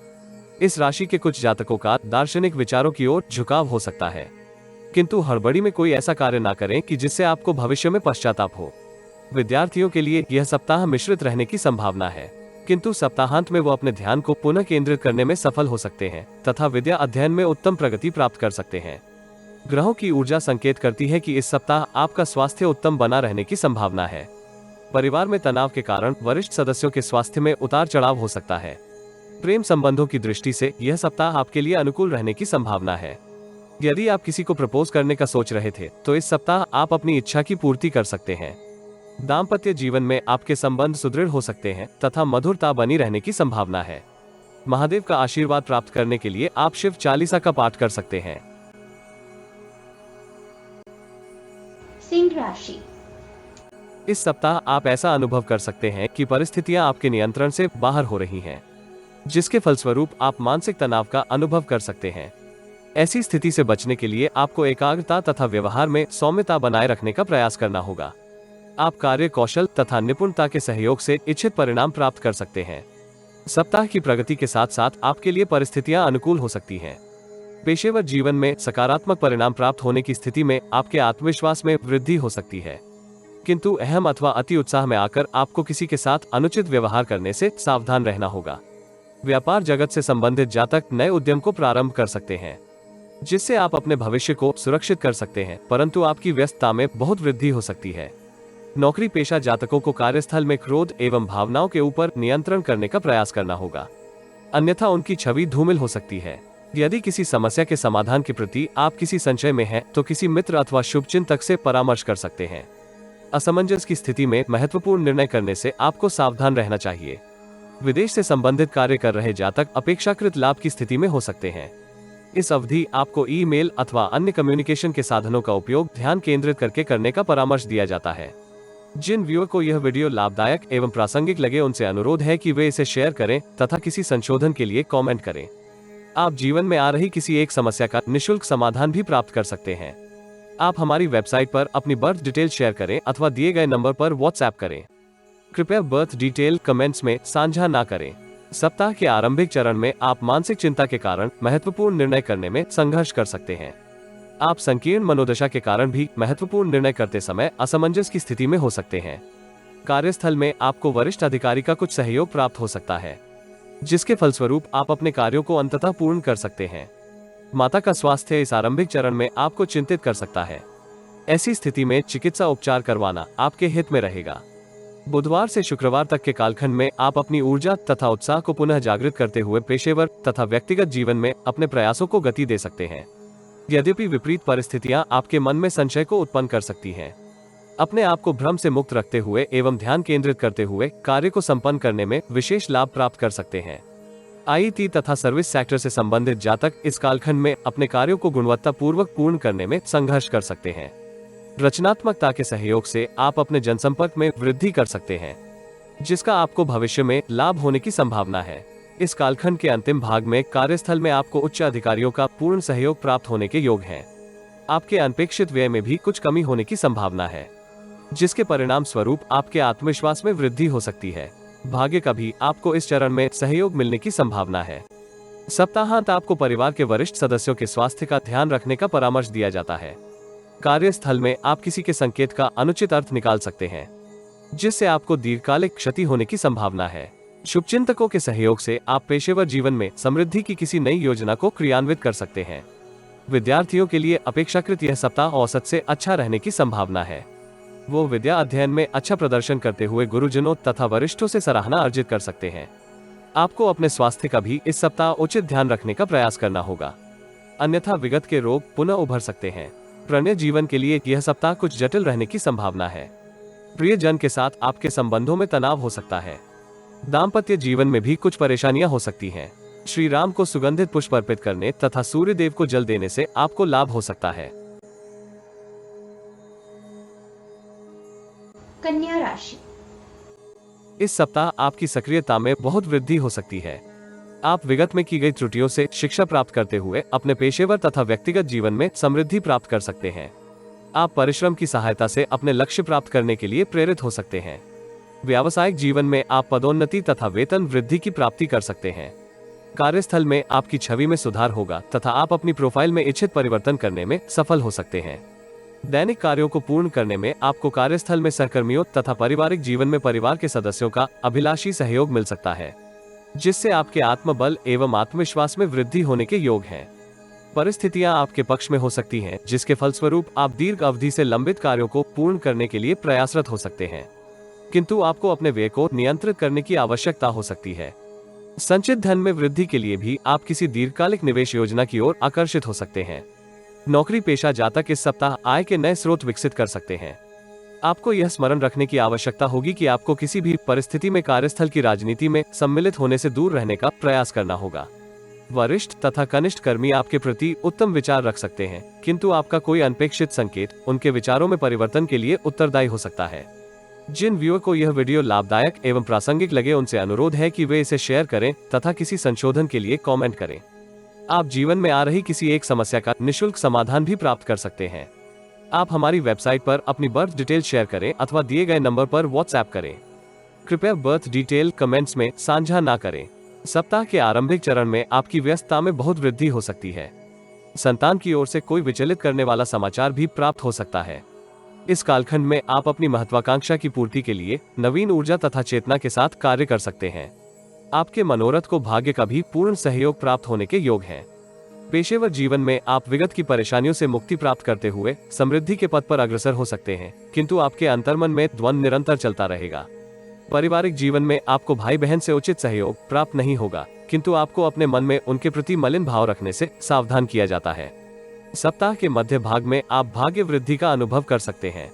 इस राशि के कुछ जातकों का दार्शनिक विचारों की ओर झुकाव हो सकता है, किंतु हड़बड़ी में कोई ऐसा कार्य ना करें कि जिससे आपको भविष्य में पश्चाताप हो। विद्यार्थियों के लिए यह सप्ताह मिश्रित रहने की संभावना है, किंतु सप्ताहांत में वो अपने ध्यान को पुनः केंद्रित करने में सफल हो सकते हैं तथा विद्या अध्ययन में उत्तम प्रगति प्राप्त कर सकते हैं। ग्रहों की ऊर्जा संकेत करती है कि इस सप्ताह आपका स्वास्थ्य उत्तम बना रहने की संभावना है। परिवार में तनाव के कारण वरिष्ठ सदस्यों के स्वास्थ्य में उतार चढ़ाव हो सकता है। प्रेम संबंधों की दृष्टि से यह सप्ताह आपके लिए अनुकूल रहने की संभावना है। यदि आप किसी को प्रपोज करने का सोच रहे थे तो इस सप्ताह आप अपनी इच्छा की पूर्ति कर सकते हैं। दाम्पत्य जीवन में आपके संबंध सुदृढ़ हो सकते हैं तथा मधुरता बनी रहने की संभावना है। महादेव का आशीर्वाद प्राप्त करने के लिए आप शिव चालीसा का पाठ कर सकते हैं। सिंह राशि। इस सप्ताह आप ऐसा अनुभव कर सकते हैं कि परिस्थितियां आपके नियंत्रण से बाहर हो रही हैं, जिसके फलस्वरूप आप मानसिक तनाव का अनुभव कर सकते हैं। ऐसी स्थिति से बचने के लिए आपको एकाग्रता तथा व्यवहार में सौम्यता बनाए रखने का प्रयास करना होगा। आप कार्य कौशल तथा निपुणता के सहयोग से इच्छित परिणाम प्राप्त कर सकते हैं। सप्ताह की प्रगति के साथ साथ आपके लिए परिस्थितियां अनुकूल हो सकती हैं। पेशेवर जीवन में सकारात्मक परिणाम प्राप्त होने की स्थिति में आपके आत्मविश्वास में वृद्धि हो सकती है, किंतु अहम अथवा अति उत्साह में आकर आपको किसी के साथ अनुचित व्यवहार करने से सावधान रहना होगा। व्यापार जगत से संबंधित जातक नए उद्यम को प्रारंभ कर सकते हैं, जिससे आप अपने भविष्य को सुरक्षित कर सकते हैं, परंतु आपकी व्यस्तता में बहुत वृद्धि हो सकती है। नौकरी पेशा जातकों को कार्यस्थल में क्रोध एवं भावनाओं के ऊपर नियंत्रण करने का प्रयास करना होगा, अन्यथा उनकी छवि धूमिल हो सकती है। यदि किसी समस्या के समाधान के प्रति आप किसी संशय में हैं, तो किसी मित्र अथवा शुभचिंतक से परामर्श कर सकते हैं। असमंजस की स्थिति में महत्वपूर्ण निर्णय करने से आपको सावधान रहना चाहिए। विदेश से संबंधित कार्य कर रहे जातक अपेक्षाकृत लाभ की स्थिति में हो सकते हैं। इस अवधि आपको ईमेल अथवा अन्य कम्युनिकेशन के साधनों का उपयोग ध्यान केंद्रित करके करने का परामर्श दिया जाता है। जिन व्यूअर को यह वीडियो लाभदायक एवं प्रासंगिक लगे उनसे अनुरोध है कि वे इसे शेयर करें तथा किसी संशोधन के लिए कमेंट करें। आप जीवन में आ रही किसी एक समस्या का निःशुल्क समाधान भी प्राप्त कर सकते हैं। आप हमारी वेबसाइट पर अपनी बर्थ डिटेल शेयर करें अथवा दिए गए नंबर पर व्हाट्सएप करें। कृपया बर्थ डिटेल कमेंट्स में साझा ना करें। सप्ताह के आरंभिक चरण में आप मानसिक चिंता के कारण महत्वपूर्ण निर्णय करने में संघर्ष कर सकते हैं। आप संकीर्ण मनोदशा के कारण भी महत्वपूर्ण निर्णय करते समय असमंजस की स्थिति में हो सकते हैं। कार्यस्थल में आपको वरिष्ठ अधिकारी का कुछ सहयोग प्राप्त हो सकता है, जिसके फलस्वरूप आप अपने कार्यों को अंततः पूर्ण कर सकते हैं। माता का स्वास्थ्य इस आरंभिक चरण में आपको चिंतित कर सकता है। ऐसी स्थिति में चिकित्सा उपचार करवाना आपके हित में रहेगा। बुधवार से शुक्रवार तक के कालखंड में आप अपनी ऊर्जा तथा उत्साह को पुनः जागृत करते हुए पेशेवर तथा व्यक्तिगत जीवन में अपने प्रयासों को गति दे सकते हैं। यद्यपि विपरीत परिस्थितियां आपके मन में संशय को उत्पन्न कर सकती हैं। अपने आप को भ्रम से मुक्त रखते हुए एवं ध्यान केंद्रित करते हुए कार्य को संपन्न करने में विशेष लाभ प्राप्त कर सकते हैं। आईटी तथा सर्विस सेक्टर से संबंधित जातक इस कालखंड में अपने कार्यों को गुणवत्ता पूर्वक पूर्ण करने में संघर्ष कर सकते हैं। रचनात्मकता के सहयोग से आप अपने जनसंपर्क में वृद्धि कर सकते हैं, जिसका आपको भविष्य में लाभ होने की संभावना है। इस कालखंड के अंतिम भाग में कार्यस्थल में आपको उच्च अधिकारियों का पूर्ण सहयोग प्राप्त होने के योग हैं। आपके अनपेक्षित व्यय में भी कुछ कमी होने की संभावना है, जिसके परिणाम स्वरूप आपके आत्मविश्वास में वृद्धि हो सकती है। भाग्य का भी आपको इस चरण में सहयोग मिलने की संभावना है। सप्ताहांत आपको परिवार के वरिष्ठ सदस्यों के स्वास्थ्य का ध्यान रखने का परामर्श दिया जाता है। कार्यस्थल में आप किसी के संकेत का अनुचित अर्थ निकाल सकते हैं, जिससे आपको दीर्घकालिक क्षति होने की संभावना है। शुभचिंतकों के सहयोग से आप पेशेवर जीवन में समृद्धि की किसी नई योजना को क्रियान्वित कर सकते हैं। विद्यार्थियों के लिए अपेक्षाकृत यह सप्ताह औसत से अच्छा रहने की संभावना है। वो विद्या अध्ययन में अच्छा प्रदर्शन करते हुए गुरुजनों तथा वरिष्ठों से सराहना अर्जित कर सकते हैं। आपको अपने स्वास्थ्य का भी इस सप्ताह उचित ध्यान रखने का प्रयास करना होगा, अन्यथा विगत के रोग पुनः उभर सकते हैं। प्रणय जीवन के लिए यह सप्ताह कुछ जटिल रहने की संभावना है। प्रियजन के साथ आपके संबंधों में तनाव हो सकता है। दाम्पत्य जीवन में भी कुछ परेशानियां हो सकती हैं। श्री राम को सुगंधित पुष्प अर्पित करने तथा सूर्य देव को जल देने से आपको लाभ हो सकता है। कन्या राशि। इस सप्ताह आपकी सक्रियता में बहुत वृद्धि हो सकती है। आप विगत में की गई त्रुटियों से शिक्षा प्राप्त करते हुए अपने पेशेवर तथा व्यक्तिगत जीवन में समृद्धि प्राप्त कर सकते हैं। आप परिश्रम की सहायता से अपने लक्ष्य प्राप्त करने के लिए प्रेरित हो सकते हैं। व्यावसायिक जीवन में आप पदोन्नति तथा वेतन वृद्धि की प्राप्ति कर सकते हैं। कार्यस्थल में आपकी छवि में सुधार होगा तथा आप अपनी प्रोफाइल में इच्छित परिवर्तन करने में सफल हो सकते हैं। दैनिक कार्यों को पूर्ण करने में आपको कार्यस्थल में सहकर्मियों तथा पारिवारिक जीवन में परिवार के सदस्यों का अभिलाषी सहयोग मिल सकता है, जिससे आपके आत्मबल एवं आत्मविश्वास में वृद्धि होने के योग हैं। परिस्थितियां आपके पक्ष में हो सकती हैं, जिसके फलस्वरूप आप दीर्घ अवधि से लंबित कार्यों को पूर्ण करने के लिए प्रयासरत हो सकते हैं, किंतु आपको अपने व्यय को नियंत्रित करने की आवश्यकता हो सकती है। संचित धन में वृद्धि के लिए भी आप किसी दीर्घकालिक निवेश योजना की ओर आकर्षित हो सकते हैं। नौकरी पेशा जातक इस सप्ताह आय के नए स्रोत विकसित कर सकते हैं। आपको यह स्मरण रखने की आवश्यकता होगी कि आपको किसी भी परिस्थिति में कार्यस्थल की राजनीति में सम्मिलित होने से दूर रहने का प्रयास करना होगा। वरिष्ठ तथा कनिष्ठ कर्मी आपके प्रति उत्तम विचार रख सकते हैं, किंतु आपका कोई अनपेक्षित संकेत उनके विचारों में परिवर्तन के लिए उत्तरदायी हो सकता है। जिन व्यूअर को यह वीडियो लाभदायक एवं प्रासंगिक लगे, उनसे अनुरोध है कि वे इसे शेयर करें तथा किसी संशोधन के लिए कमेंट करें। आप जीवन में आ रही किसी एक समस्या का निःशुल्क समाधान भी प्राप्त कर सकते हैं। आप हमारी वेबसाइट पर अपनी बर्थ डिटेल शेयर करें अथवा दिए गए नंबर पर व्हाट्सएप करें। कृपया बर्थ डिटेल कमेंट्स में साझा ना करें। सप्ताह के आरंभिक चरण में आपकी व्यस्तता में बहुत वृद्धि हो सकती है। संतान की ओर से कोई विचलित करने वाला समाचार भी प्राप्त हो सकता है। इस कालखंड में आप अपनी महत्वाकांक्षा की पूर्ति के लिए नवीन ऊर्जा तथा चेतना के साथ कार्य कर सकते हैं। आपके मनोरथ को भाग्य का भी पूर्ण सहयोग प्राप्त होने के योग हैं। पेशेवर जीवन में आप विगत की परेशानियों से मुक्ति प्राप्त करते हुए समृद्धि के पथ पर अग्रसर हो सकते हैं, किंतु आपके अंतर्मन में द्वंद्व निरंतर चलता रहेगा। पारिवारिक जीवन में आपको भाई बहन से उचित सहयोग प्राप्त नहीं होगा, किंतु आपको अपने मन में उनके प्रति मलिन भाव रखने से सावधान किया जाता है। सप्ताह के मध्य भाग में आप भाग्य वृद्धि का अनुभव कर सकते हैं।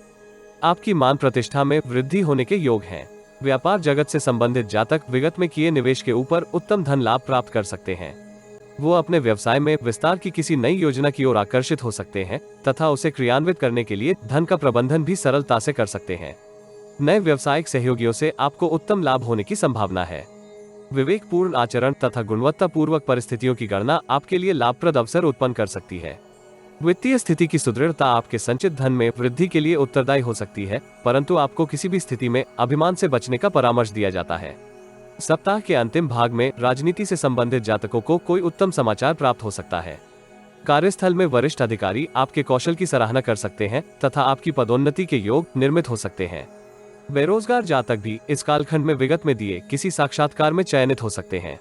आपकी मान प्रतिष्ठा में वृद्धि होने के योग हैं। व्यापार जगत से संबंधित जातक विगत में किए निवेश के ऊपर उत्तम धन लाभ प्राप्त कर सकते हैं। वो अपने व्यवसाय में विस्तार की किसी नई योजना की ओर आकर्षित हो सकते हैं तथा उसे क्रियान्वित करने के लिए धन का प्रबंधन भी सरलता से कर सकते हैं। नए व्यवसायिक सहयोगियों से आपको उत्तम लाभ होने की संभावना है। विवेकपूर्ण आचरण तथा गुणवत्ता पूर्वक परिस्थितियों की गणना आपके लिए लाभप्रद अवसर उत्पन्न कर सकती है। वित्तीय स्थिति की सुदृढ़ता आपके संचित धन में वृद्धि के लिए उत्तरदायी हो सकती है, परंतु आपको किसी भी स्थिति में अभिमान से बचने का परामर्श दिया जाता है। सप्ताह के अंतिम भाग में राजनीति से संबंधित जातकों को कोई उत्तम समाचार प्राप्त हो सकता है। कार्यस्थल में वरिष्ठ अधिकारी आपके कौशल की सराहना कर सकते हैं तथा आपकी पदोन्नति के योग निर्मित हो सकते हैं। बेरोजगार जातक भी इस कालखंड में विगत में दिए किसी साक्षात्कार में चयनित हो सकते हैं,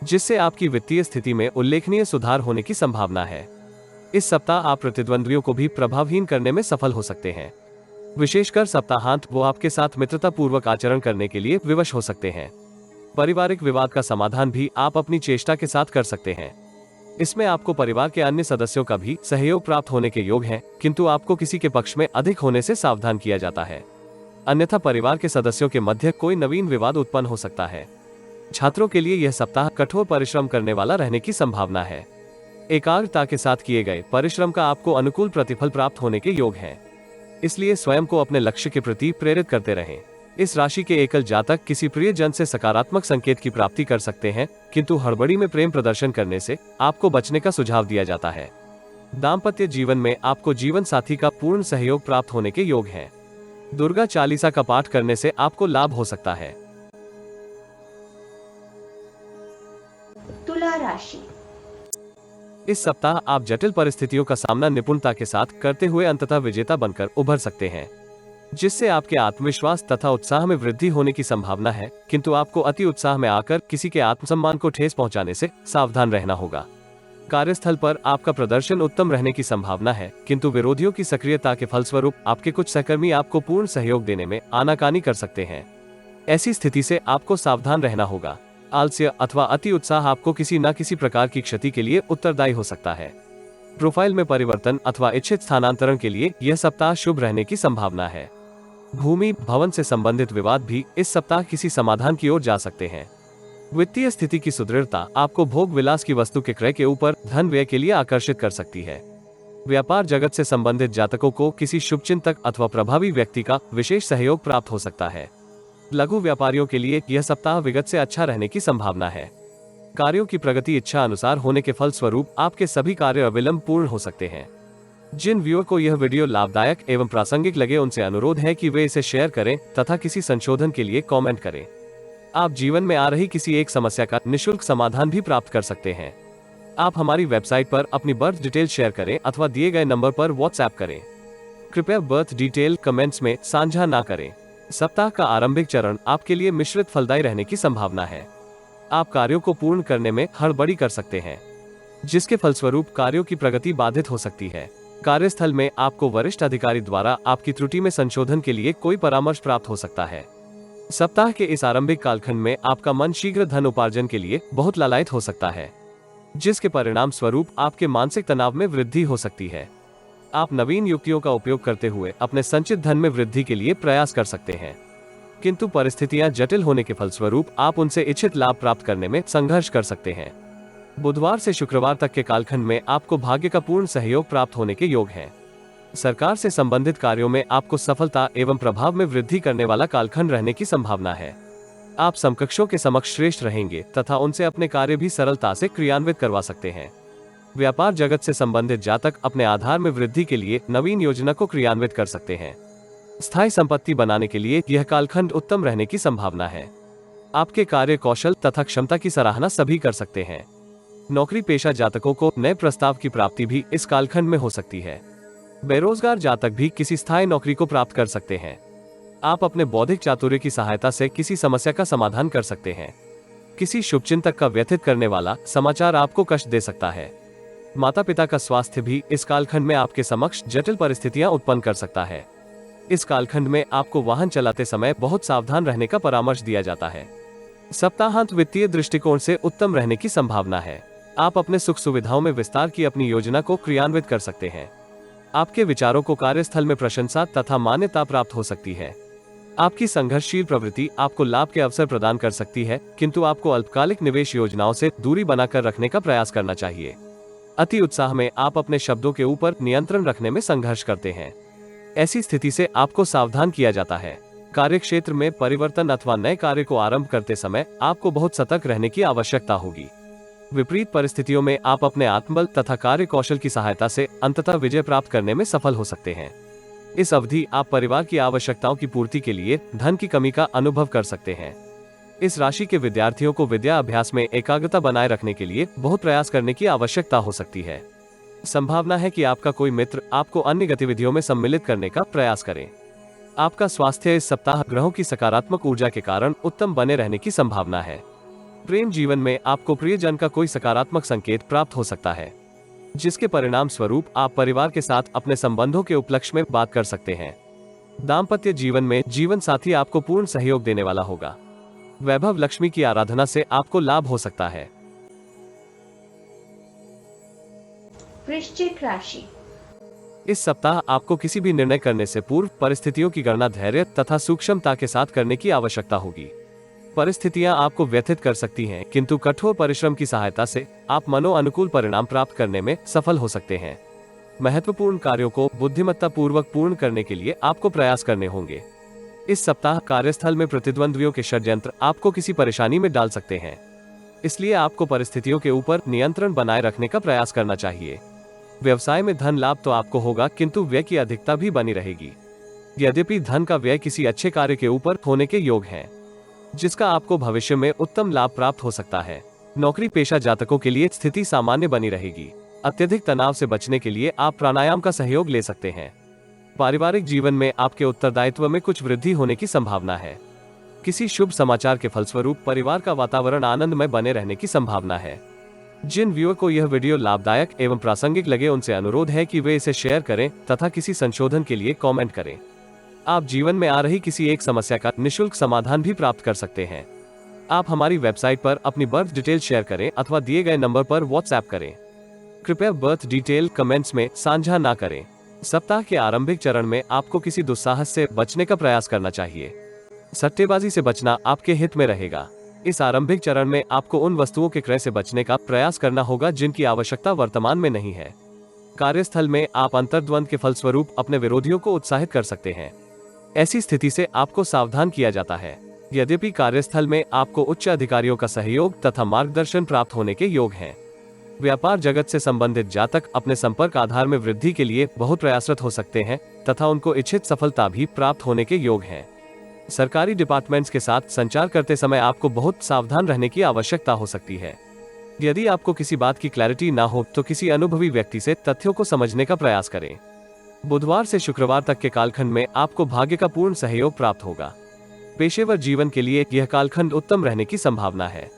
जिससे आपकी वित्तीय स्थिति में उल्लेखनीय सुधार होने की संभावना है। इस सप्ताह आप प्रतिद्वंद्वियों को भी प्रभावहीन करने में सफल हो सकते हैं। विशेषकर सप्ताहांत वो आपके साथ मित्रता पूर्वक आचरण करने के लिए विवश हो सकते हैं। पारिवारिक विवाद का समाधान भी आप अपनी चेष्टा के साथ कर सकते हैं। इसमें आपको परिवार के अन्य सदस्यों का भी सहयोग प्राप्त होने के योग हैं, किंतु आपको किसी के पक्ष में अधिक होने से सावधान किया जाता है, अन्यथा परिवार के सदस्यों के मध्य कोई नवीन विवाद उत्पन्न हो सकता है। छात्रों के लिए यह सप्ताह कठोर परिश्रम करने वाला रहने की संभावना है। एकाग्रता के साथ किए गए परिश्रम का आपको अनुकूल प्रतिफल प्राप्त होने के योग है, इसलिए स्वयं को अपने लक्ष्य के प्रति प्रेरित करते रहें। इस राशि के एकल जातक किसी प्रिय जन से सकारात्मक संकेत की प्राप्ति कर सकते हैं, किंतु हड़बड़ी में प्रेम प्रदर्शन करने से आपको बचने का सुझाव दिया जाता है। दाम्पत्य जीवन में आपको जीवन साथी का पूर्ण सहयोग प्राप्त होने के योग हैं। दुर्गा चालीसा का पाठ करने से आपको लाभ हो सकता है। तुला राशि। इस सप्ताह आप जटिल परिस्थितियों का सामना निपुणता के साथ करते हुए अंततः विजेता बनकर उभर सकते हैं, जिससे आपके आत्मविश्वास तथा उत्साह में वृद्धि होने की संभावना है, किंतु आपको अति उत्साह में आकर किसी के आत्मसम्मान को ठेस पहुंचाने से सावधान रहना होगा। कार्यस्थल पर आपका प्रदर्शन उत्तम रहने की संभावना है, किंतु विरोधियों की सक्रियता के फलस्वरूप आपके कुछ सहकर्मी आपको पूर्ण सहयोग देने में आनाकानी कर सकते हैं। ऐसी स्थिति से आपको सावधान रहना होगा। आलस्य अथवा अति उत्साह आपको किसी न किसी प्रकार की क्षति के लिए उत्तरदायी हो सकता है। प्रोफाइल में परिवर्तन अथवा इच्छित स्थानांतरण के लिए यह सप्ताह शुभ रहने की संभावना है। भूमि भवन से संबंधित विवाद भी इस सप्ताह किसी समाधान की ओर जा सकते हैं। वित्तीय स्थिति की सुदृढ़ता आपको भोग विलास की वस्तु के क्रय के ऊपर धन व्यय के लिए आकर्षित कर सकती है। व्यापार जगत से संबंधित जातकों को किसी शुभचिंतक अथवा प्रभावी व्यक्ति का विशेष सहयोग प्राप्त हो सकता है। लघु व्यापारियों के लिए यह सप्ताह विगत से अच्छा रहने की संभावना है। कार्यों की प्रगति इच्छा अनुसार होने के फलस्वरूप आपके सभी कार्य अविलंब पूर्ण हो सकते हैं। जिन व्यूअर को यह वीडियो लाभदायक एवं प्रासंगिक लगे उनसे अनुरोध है कि वे इसे शेयर करें तथा किसी संशोधन के लिए कमेंट करें। आप जीवन में आ रही किसी एक समस्या का निशुल्क समाधान भी प्राप्त कर सकते हैं। आप हमारी वेबसाइट पर अपनी बर्थ डिटेल शेयर करें अथवा दिए गए नंबर पर व्हाट्सएप करें। कृपया बर्थ डिटेल कमेंट्स में साझा ना करें। सप्ताह का आरंभिक चरण आपके लिए मिश्रित फलदायी रहने की संभावना है। आप कार्यों को पूर्ण करने में हड़बड़ी कर सकते हैं, जिसके फलस्वरूप कार्यों की प्रगति बाधित हो सकती है। कार्यस्थल में आपको वरिष्ठ अधिकारी द्वारा आपकी त्रुटि में संशोधन के लिए कोई परामर्श प्राप्त हो सकता है। सप्ताह के इस आरंभिक कालखंड में आपका मन शीघ्र धन उपार्जन के लिए बहुत लालायित हो सकता है, जिसके परिणाम स्वरूप आपके मानसिक तनाव में वृद्धि हो सकती है। आप नवीन युक्तियों का उपयोग करते हुए अपने संचित धन में वृद्धि के लिए प्रयास कर सकते हैं, किंतु परिस्थितियां जटिल होने के फलस्वरूप आप उनसे इच्छित लाभ प्राप्त करने में संघर्ष कर सकते हैं। बुधवार से शुक्रवार तक के कालखंड में आपको भाग्य का पूर्ण सहयोग प्राप्त होने के योग हैं। सरकार से संबंधित कार्यों में आपको सफलता एवं प्रभाव में वृद्धि करने वाला कालखंड रहने की संभावना है। आप समकक्षों के समक्ष श्रेष्ठ रहेंगे तथा उनसे अपने कार्य भी सरलता से क्रियान्वित करवा सकते हैं। व्यापार जगत से संबंधित जातक अपने आधार में वृद्धि के लिए नवीन योजना को क्रियान्वित कर सकते हैं। स्थायी संपत्ति बनाने के लिए यह कालखंड उत्तम रहने की संभावना है। आपके कार्य कौशल तथा क्षमता की सराहना सभी कर सकते हैं। नौकरी पेशा जातकों को नए प्रस्ताव की प्राप्ति भी इस कालखंड में हो सकती है। बेरोजगार जातक भी किसी स्थायी नौकरी को प्राप्त कर सकते हैं। आप अपने बौद्धिक चातुर्य की सहायता से किसी समस्या का समाधान कर सकते हैं। किसी शुभचिंतक का व्यथित करने वाला समाचार आपको कष्ट दे सकता है। माता पिता का स्वास्थ्य भी इस कालखंड में आपके समक्ष जटिल परिस्थितियां उत्पन्न कर सकता है। इस कालखंड में आपको वाहन चलाते समय बहुत सावधान रहने का परामर्श दिया जाता है। सप्ताहांत वित्तीय दृष्टिकोण से उत्तम रहने की संभावना है। आप अपने सुख सुविधाओं में विस्तार की अपनी योजना को क्रियान्वित कर सकते हैं। आपके विचारों को कार्यस्थल में प्रशंसा तथा मान्यता प्राप्त हो सकती है। आपकी संघर्षशील प्रवृत्ति आपको लाभ के अवसर प्रदान कर सकती है, किंतु आपको अल्पकालिक निवेश योजनाओं से दूरी बनाकर रखने का प्रयास करना चाहिए। अति उत्साह में आप अपने शब्दों के ऊपर नियंत्रण रखने में संघर्ष करते हैं। ऐसी स्थिति से आपको सावधान किया जाता है। कार्यक्षेत्र में परिवर्तन अथवा नए कार्य को आरंभ करते समय आपको बहुत सतर्क रहने की आवश्यकता होगी। विपरीत परिस्थितियों में आप अपने आत्मबल तथा कार्य कौशल की सहायता से अंततः विजय प्राप्त करने में सफल हो सकते हैं। इस अवधि आप परिवार की आवश्यकताओं की पूर्ति के लिए धन की कमी का अनुभव कर सकते हैं। इस राशि के विद्यार्थियों को विद्या अभ्यास में एकाग्रता बनाए रखने के लिए बहुत प्रयास करने की आवश्यकता हो सकती है। संभावना है कि आपका कोई मित्र आपको अन्य गतिविधियों में सम्मिलित करने का प्रयास करे। आपका स्वास्थ्य इस सप्ताह ग्रहों की सकारात्मक ऊर्जा के कारण उत्तम बने रहने की संभावना है। प्रेम जीवन में आपको प्रियजन का कोई सकारात्मक संकेत प्राप्त हो सकता है, जिसके परिणाम स्वरूप आप परिवार के साथ अपने संबंधों के उपलक्ष्य में बात कर सकते हैं। दाम्पत्य जीवन में जीवन साथी आपको पूर्ण सहयोग देने वाला होगा। वैभव लक्ष्मी की आराधना से आपको लाभ हो सकता है। वृश्चिक राशि। इस सप्ताह आपको किसी भी निर्णय करने से पूर्व परिस्थितियों की गणना धैर्य तथा सूक्ष्मता के साथ करने की आवश्यकता होगी। परिस्थितियां आपको व्यथित कर सकती हैं, किंतु कठोर परिश्रम की सहायता से आप मनोअनुकूल परिणाम प्राप्त करने में सफल हो सकते हैं। महत्वपूर्ण कार्यों को बुद्धिमत्ता पूर्वक पूर्ण करने के लिए आपको प्रयास करने होंगे। इस सप्ताह कार्यस्थल में प्रतिद्वंद्वियों के षड्यंत्र आपको किसी परेशानी में डाल सकते हैं, इसलिए आपको परिस्थितियों के ऊपर नियंत्रण बनाए रखने का प्रयास करना चाहिए। व्यवसाय में धन लाभ तो आपको होगा, किंतु व्यय की अधिकता भी बनी रहेगी। यद्यपि धन का व्यय किसी अच्छे कार्य के ऊपर होने के योग है, जिसका आपको भविष्य में उत्तम लाभ प्राप्त हो सकता है। नौकरी पेशा जातकों के लिए स्थिति सामान्य बनी रहेगी। अत्यधिक तनाव से बचने के लिए आप प्राणायाम का सहयोग ले सकते हैं। पारिवारिक जीवन में आपके उत्तरदायित्व में कुछ वृद्धि होने की संभावना है। किसी शुभ समाचार के फलस्वरूप परिवार का वातावरण आनंदमय बने रहने की संभावना है। जिन व्यूअर को यह वीडियो लाभदायक एवं प्रासंगिक लगे, उनसे अनुरोध है कि वे इसे शेयर करें तथा किसी संशोधन के लिए कमेंट करें। आप जीवन में आ रही किसी एक समस्या का निःशुल्क समाधान भी प्राप्त कर सकते हैं। आप हमारी वेबसाइट पर अपनी बर्थ डिटेल शेयर करें अथवा दिए गए नंबर पर व्हाट्सएप करें। कृपया बर्थ डिटेल कमेंट्स में साझा ना करें। सप्ताह के आरंभिक चरण में आपको किसी दुस्साहस से बचने का प्रयास करना चाहिए। सट्टेबाजी से बचना आपके हित में रहेगा। इस आरंभिक चरण में आपको उन वस्तुओं के क्रय से बचने का प्रयास करना होगा जिनकी आवश्यकता वर्तमान में नहीं है। कार्यस्थल में आप अंतर्द्वंद के फलस्वरूप अपने विरोधियों को उत्साहित कर सकते हैं। ऐसी स्थिति से आपको सावधान किया जाता है। यद्यपि कार्यस्थल में आपको उच्च अधिकारियों का सहयोग तथा मार्गदर्शन प्राप्त होने के योग हैं। व्यापार जगत से संबंधित जातक अपने संपर्क आधार में वृद्धि के लिए बहुत प्रयासरत हो सकते हैं तथा उनको इच्छित सफलता भी प्राप्त होने के योग हैं। सरकारी डिपार्टमेंट्स के साथ संचार करते समय आपको बहुत सावधान रहने की आवश्यकता हो सकती है। यदि आपको किसी बात की क्लैरिटी ना हो तो किसी अनुभवी व्यक्ति से तथ्यों को समझने का प्रयास करें। बुधवार से शुक्रवार तक के कालखंड में आपको भाग्य का पूर्ण सहयोग प्राप्त होगा। पेशेवर जीवन के लिए यह कालखंड उत्तम रहने की संभावना है।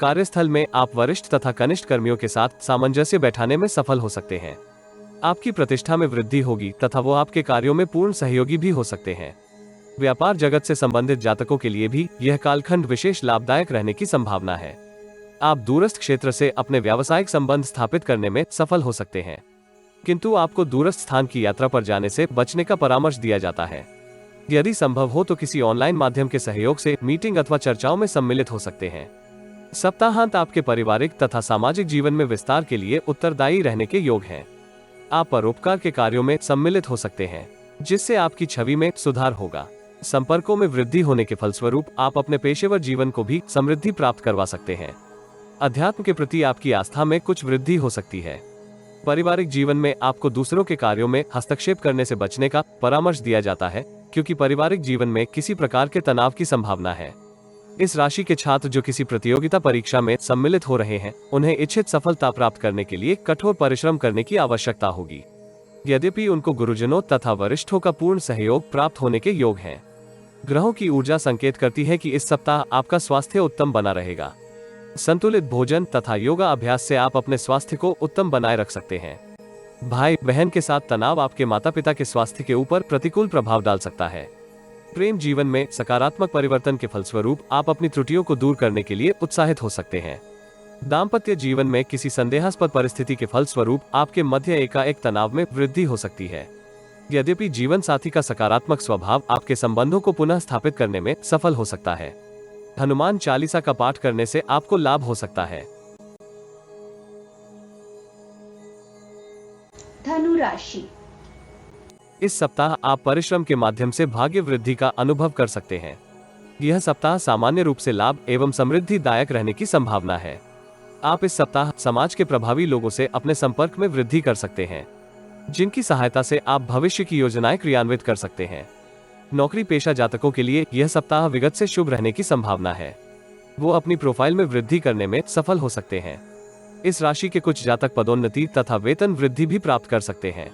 कार्यस्थल में आप वरिष्ठ तथा कनिष्ठ कर्मियों के साथ सामंजस्य बैठाने में सफल हो सकते हैं। आपकी प्रतिष्ठा में वृद्धि होगी तथा वो आपके कार्यों में पूर्ण सहयोगी भी हो सकते हैं। व्यापार जगत से संबंधित जातकों के लिए भी यह कालखंड विशेष लाभदायक रहने की संभावना है। आप दूरस्थ क्षेत्र से अपने व्यावसायिक संबंध स्थापित करने में सफल हो सकते हैं, किंतु आपको दूरस्थ स्थान की यात्रा पर जाने से बचने का परामर्श दिया जाता है। यदि संभव हो तो किसी ऑनलाइन माध्यम के सहयोग से मीटिंग अथवा चर्चाओं में सम्मिलित हो सकते हैं। सप्ताहांत आपके पारिवारिक तथा सामाजिक जीवन में विस्तार के लिए उत्तरदायी रहने के योग हैं। आप परोपकार के कार्यों में सम्मिलित हो सकते हैं, जिससे आपकी छवि में सुधार होगा। संपर्कों में वृद्धि होने के फलस्वरूप आप अपने पेशेवर जीवन को भी समृद्धि प्राप्त करवा सकते हैं। अध्यात्म के प्रति आपकी आस्था में कुछ वृद्धि हो सकती है। पारिवारिक जीवन में आपको दूसरों के कार्यों में हस्तक्षेप करने से बचने का परामर्श दिया जाता है, क्योंकि पारिवारिक जीवन में किसी प्रकार के तनाव की संभावना है। इस राशि के छात्र जो किसी प्रतियोगिता परीक्षा में सम्मिलित हो रहे हैं, उन्हें इच्छित सफलता प्राप्त करने के लिए कठोर परिश्रम करने की आवश्यकता होगी। यद्यपि उनको गुरुजनों तथा वरिष्ठों का पूर्ण सहयोग प्राप्त होने के योग हैं। ग्रहों की ऊर्जा संकेत करती है कि इस सप्ताह आपका स्वास्थ्य उत्तम बना रहेगा। संतुलित भोजन तथा योगा अभ्यास से आप अपने स्वास्थ्य को उत्तम बनाए रख सकते हैं। भाई बहन के साथ तनाव आपके माता पिता के स्वास्थ्य के ऊपर प्रतिकूल प्रभाव डाल सकता है। प्रेम जीवन में सकारात्मक परिवर्तन के फलस्वरूप आप अपनी त्रुटियों को दूर करने के लिए उत्साहित हो सकते हैं। दाम्पत्य जीवन में किसी संदेहास्पद परिस्थिति के फलस्वरूप आपके मध्य एकाएक तनाव में वृद्धि हो सकती है। यद्यपि जीवन साथी का सकारात्मक स्वभाव आपके संबंधों को पुनः स्थापित करने में सफल हो सकता है। हनुमान चालीसा का पाठ करने से आपको लाभ हो सकता है। धनु राशि। इस सप्ताह आप परिश्रम के माध्यम से भाग्य वृद्धि का अनुभव कर सकते हैं। यह सप्ताह सामान्य रूप से लाभ एवं समृद्धि दायक रहने की संभावना है। आप इस सप्ताह समाज के प्रभावी लोगों से अपने संपर्क में वृद्धि कर सकते हैं, जिनकी सहायता से आप भविष्य की योजनाएं क्रियान्वित कर सकते हैं। नौकरी पेशा जातकों के लिए यह सप्ताह विगत से शुभ रहने की संभावना है। वो अपनी प्रोफाइल में वृद्धि करने में सफल हो सकते हैं। इस राशि के कुछ जातक पदोन्नति तथा वेतन वृद्धि भी प्राप्त कर सकते हैं।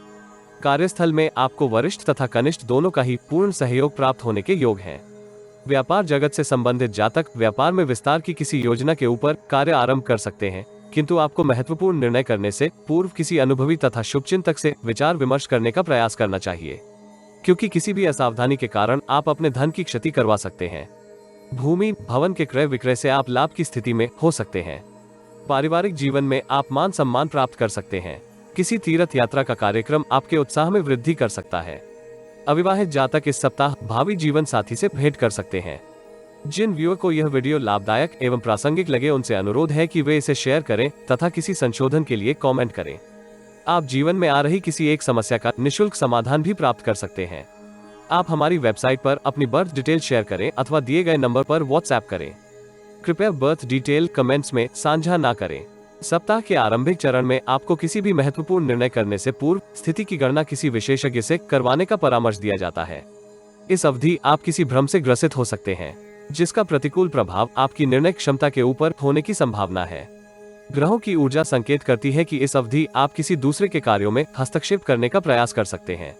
कार्यस्थल में आपको वरिष्ठ तथा कनिष्ठ दोनों का ही पूर्ण सहयोग प्राप्त होने के योग हैं। व्यापार जगत से संबंधित जातक व्यापार में विस्तार की किसी योजना के ऊपर कार्य आरंभ कर सकते हैं, किंतु आपको महत्वपूर्ण निर्णय करने से पूर्व किसी अनुभवी तथा शुभचिंतक से विचार विमर्श करने का प्रयास करना चाहिए, क्योंकि किसी भी असावधानी के कारण आप अपने धन की क्षति करवा सकते हैं। भूमि भवन के क्रय विक्रय से आप लाभ की स्थिति में हो सकते हैं। पारिवारिक जीवन में आप मान सम्मान प्राप्त कर सकते हैं। किसी तीर्थ यात्रा का कार्यक्रम आपके उत्साह में वृद्धि कर सकता है। अविवाहित जातक इस सप्ताह भावी जीवन साथी से भेंट कर सकते हैं। जिन व्यूअर को यह वीडियो लाभदायक एवं प्रासंगिक लगे उनसे अनुरोध है कि वे इसे शेयर करें तथा किसी संशोधन के लिए कमेंट करें। आप जीवन में आ रही किसी एक समस्या का निःशुल्क समाधान भी प्राप्त कर सकते हैं। आप हमारी वेबसाइट पर अपनी बर्थ डिटेल शेयर करें अथवा दिए गए नंबर पर व्हाट्सएप करें। कृपया बर्थ डिटेल कमेंट्स में साझा ना करें। सप्ताह के आरंभिक चरण में आपको किसी भी महत्वपूर्ण निर्णय करने से पूर्व स्थिति की गणना किसी विशेषज्ञ से करवाने का परामर्श दिया जाता है। इस अवधि आप किसी भ्रम से ग्रसित हो सकते हैं, जिसका प्रतिकूल प्रभाव आपकी निर्णय क्षमता के ऊपर होने की संभावना है। ग्रहों की ऊर्जा संकेत करती है कि इस अवधि आप किसी दूसरे के कार्यों में हस्तक्षेप करने का प्रयास कर सकते हैं।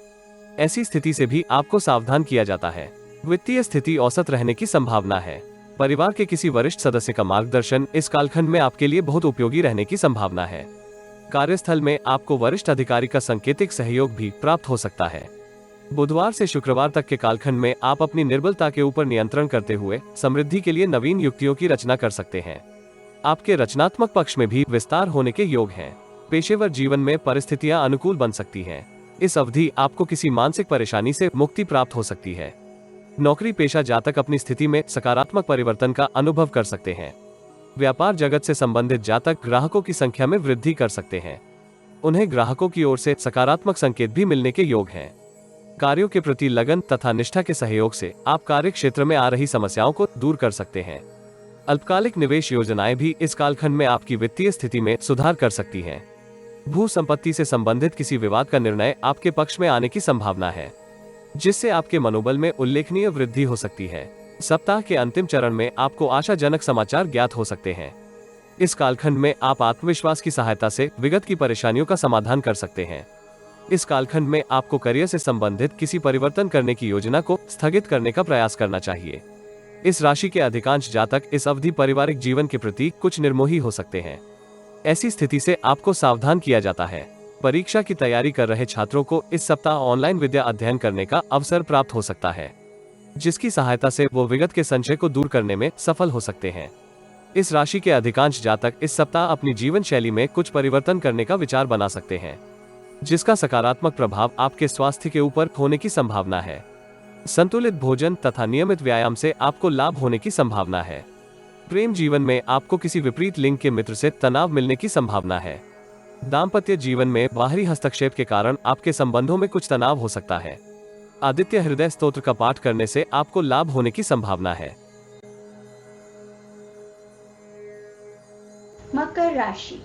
ऐसी स्थिति से भी आपको सावधान किया जाता है। वित्तीय स्थिति औसत रहने की संभावना है। परिवार के किसी वरिष्ठ सदस्य का मार्गदर्शन इस कालखंड में आपके लिए बहुत उपयोगी रहने की संभावना है। कार्यस्थल में आपको वरिष्ठ अधिकारी का सांकेतिक सहयोग भी प्राप्त हो सकता है। बुधवार से शुक्रवार तक के कालखंड में आप अपनी निर्बलता के ऊपर नियंत्रण करते हुए समृद्धि के लिए नवीन युक्तियों की रचना कर सकते हैं। आपके रचनात्मक पक्ष में भी विस्तार होने के योग हैं। पेशेवर जीवन में परिस्थितियां अनुकूल बन सकती हैं। इस अवधि आपको किसी मानसिक परेशानी से मुक्ति प्राप्त हो सकती है। नौकरी पेशा जातक अपनी स्थिति में सकारात्मक परिवर्तन का अनुभव कर सकते हैं। व्यापार जगत से संबंधित जातक ग्राहकों की संख्या में वृद्धि कर सकते हैं। उन्हें ग्राहकों की ओर से सकारात्मक संकेत भी मिलने के योग हैं। कार्यों के प्रति लगन तथा निष्ठा के सहयोग से आप कार्य क्षेत्र में आ रही समस्याओं को दूर कर सकते हैं। अल्पकालिक निवेश योजनाएं भी इस कालखंड में आपकी वित्तीय स्थिति में सुधार कर सकती हैं। भू संपत्ति से संबंधित किसी विवाद का निर्णय आपके पक्ष में आने की संभावना है, जिससे आपके मनोबल में उल्लेखनीय वृद्धि हो सकती है। सप्ताह के अंतिम चरण में आपको आशाजनक समाचार ज्ञात हो सकते हैं। इस कालखंड में आप आत्मविश्वास की सहायता से विगत की परेशानियों का समाधान कर सकते हैं। इस कालखंड में आपको करियर से संबंधित किसी परिवर्तन करने की योजना को स्थगित करने का प्रयास करना चाहिए। इस राशि के अधिकांश जातक इस अवधि पारिवारिक जीवन के प्रति कुछ निर्मोही हो सकते हैं। ऐसी स्थिति से आपको सावधान किया जाता है। परीक्षा की तैयारी कर रहे छात्रों को इस सप्ताह ऑनलाइन विद्या अध्ययन करने का अवसर प्राप्त हो सकता है, जिसकी सहायता से वो विगत के संशय को दूर करने में सफल हो सकते हैं। इस राशि के अधिकांश जातक इस सप्ताह अपनी जीवन शैली में कुछ परिवर्तन करने का विचार बना सकते हैं, जिसका सकारात्मक प्रभाव आपके स्वास्थ्य के ऊपर होने की संभावना है। संतुलित भोजन तथा नियमित व्यायाम से आपको लाभ होने की संभावना है। प्रेम जीवन में आपको किसी विपरीत लिंग के मित्र से तनाव मिलने की संभावना है। दाम्पत्य जीवन में बाहरी हस्तक्षेप के कारण आपके संबंधों में कुछ तनाव हो सकता है। आदित्य हृदय स्तोत्र का पाठ करने से आपको लाभ होने की संभावना है। मकर राशि।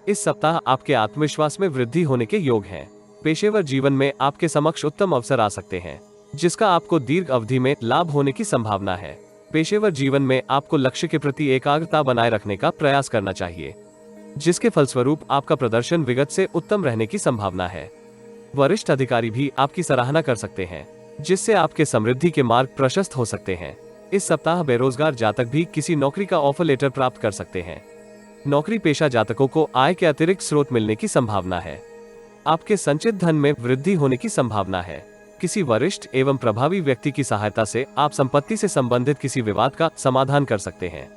इस सप्ताह आपके आत्मविश्वास में वृद्धि होने के योग हैं। पेशेवर जीवन में आपके समक्ष उत्तम अवसर आ सकते हैं, जिसका आपको दीर्घ अवधि में लाभ होने की संभावना है। पेशेवर जीवन में आपको लक्ष्य के प्रति एकाग्रता बनाए रखने का प्रयास करना चाहिए, जिसके फलस्वरूप आपका प्रदर्शन विगत से उत्तम रहने की संभावना है। वरिष्ठ अधिकारी भी आपकी सराहना कर सकते हैं, जिससे आपके समृद्धि के मार्ग प्रशस्त हो सकते हैं। इस सप्ताह बेरोजगार जातक भी किसी नौकरी का ऑफर लेटर प्राप्त कर सकते हैं। नौकरी पेशा जातकों को आय के अतिरिक्त स्रोत मिलने की संभावना है। आपके संचित धन में वृद्धि होने की संभावना है। किसी वरिष्ठ एवं प्रभावी व्यक्ति की सहायता से आप संपत्ति से संबंधित किसी विवाद का समाधान कर सकते हैं।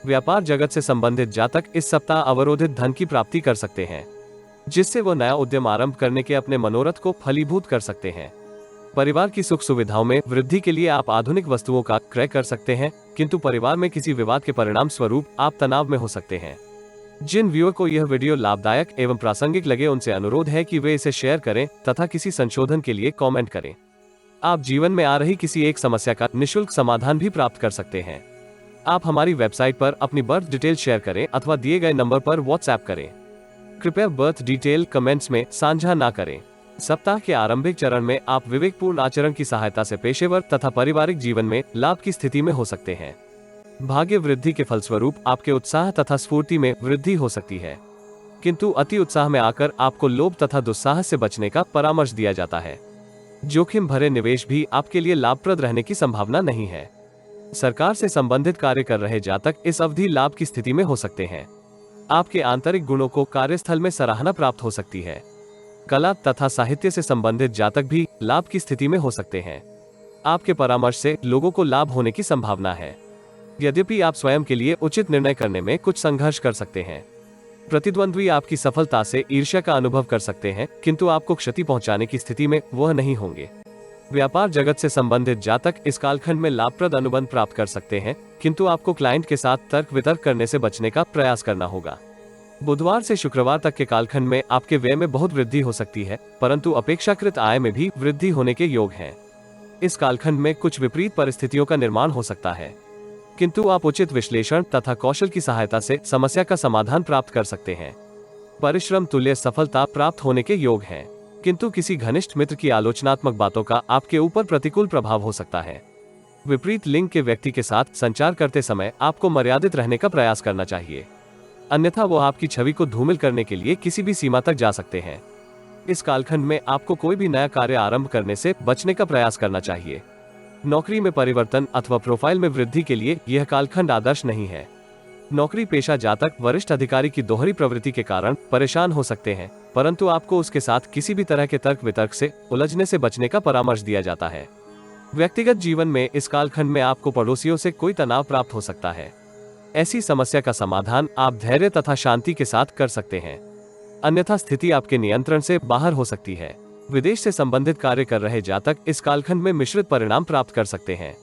व्यापार जगत से संबंधित जातक इस सप्ताह अवरोधित धन की प्राप्ति कर सकते हैं, जिससे वो नया उद्यम आरंभ करने के अपने मनोरथ को फलीभूत कर सकते हैं। परिवार की सुख सुविधाओं में वृद्धि के लिए आप आधुनिक वस्तुओं का क्रय कर सकते हैं, किंतु परिवार में किसी विवाद के परिणाम स्वरूप आप तनाव में हो सकते हैं। जिन व्यूअर को यह वीडियो लाभदायक एवं प्रासंगिक लगे उनसे अनुरोध है कि वे इसे शेयर करें तथा किसी संशोधन के लिए कमेंट करें। आप जीवन में आ रही किसी एक समस्या का निःशुल्क समाधान भी प्राप्त कर सकते हैं। आप हमारी वेबसाइट पर अपनी बर्थ डिटेल शेयर करें अथवा दिए गए नंबर पर व्हाट्सएप करें। कृपया बर्थ डिटेल कमेंट्स में साझा ना करें। सप्ताह के आरंभिक चरण में आप विवेकपूर्ण आचरण की सहायता से पेशेवर तथा पारिवारिक जीवन में लाभ की स्थिति में हो सकते हैं। भाग्य वृद्धि के फलस्वरूप आपके उत्साह तथा स्फूर्ति में वृद्धि हो सकती है। किंतु अति उत्साह में आकर आपको लोभ तथा दुस्साहस से बचने का परामर्श दिया जाता है। जोखिम भरे निवेश भी आपके लिए लाभप्रद रहने की संभावना नहीं है। सरकार से संबंधित कार्य कर रहे जातक इस अवधि लाभ की स्थिति में हो सकते हैं। आपके आंतरिक गुणों को कार्यस्थल में सराहना प्राप्त हो सकती है। कला तथा साहित्य से संबंधित जातक भी लाभ की स्थिति में हो सकते हैं। आपके परामर्श से लोगों को लाभ होने की संभावना है। यद्यपि आप स्वयं के लिए उचित निर्णय करने में कुछ संघर्ष कर सकते हैं। प्रतिद्वंद्वी आपकी सफलता से ईर्ष्या का अनुभव कर सकते हैं, किंतु आपको क्षति पहुंचाने की स्थिति में वह नहीं होंगे। व्यापार जगत से संबंधित जातक इस कालखंड में लाभप्रद अनुबंध प्राप्त कर सकते हैं, किंतु आपको क्लाइंट के साथ तर्क वितर्क करने से बचने का प्रयास करना होगा। बुधवार से शुक्रवार तक के कालखंड में आपके व्यय में बहुत वृद्धि हो सकती है, परंतु अपेक्षाकृत आय में भी वृद्धि होने के योग हैं। इस कालखंड में कुछ विपरीत परिस्थितियों का निर्माण हो सकता है, किंतु आप उचित विश्लेषण तथा कौशल की सहायता से समस्या का समाधान प्राप्त कर सकते हैं। परिश्रम तुल्य सफलता प्राप्त होने के योग हैं, किंतु किसी घनिष्ठ मित्र की आलोचनात्मक बातों का आपके ऊपर प्रतिकूल प्रभाव हो सकता है। विपरीत लिंग के व्यक्ति के साथ संचार करते समय आपको मर्यादित रहने का प्रयास करना चाहिए, अन्यथा वो आपकी छवि को धूमिल करने के लिए किसी भी सीमा तक जा सकते हैं। इस कालखंड में आपको कोई भी नया कार्य आरंभ करने से बचने का प्रयास करना चाहिए। नौकरी में परिवर्तन अथवा प्रोफाइल में वृद्धि के लिए यह कालखंड आदर्श नहीं है। नौकरी पेशा जातक वरिष्ठ अधिकारी की दोहरी प्रवृत्ति के कारण परेशान हो सकते हैं, परंतु आपको उसके साथ किसी भी तरह के तर्क वितर्क से उलझने से बचने का परामर्श दिया जाता है। व्यक्तिगत जीवन में इस कालखंड में आपको पड़ोसियों से कोई तनाव प्राप्त हो सकता है। ऐसी समस्या का समाधान आप धैर्य तथा शांति के साथ कर सकते हैं, अन्यथा स्थिति आपके नियंत्रण से बाहर हो सकती है। विदेश से संबंधित कार्य कर रहे जातक इस कालखंड में मिश्रित परिणाम प्राप्त कर सकते हैं।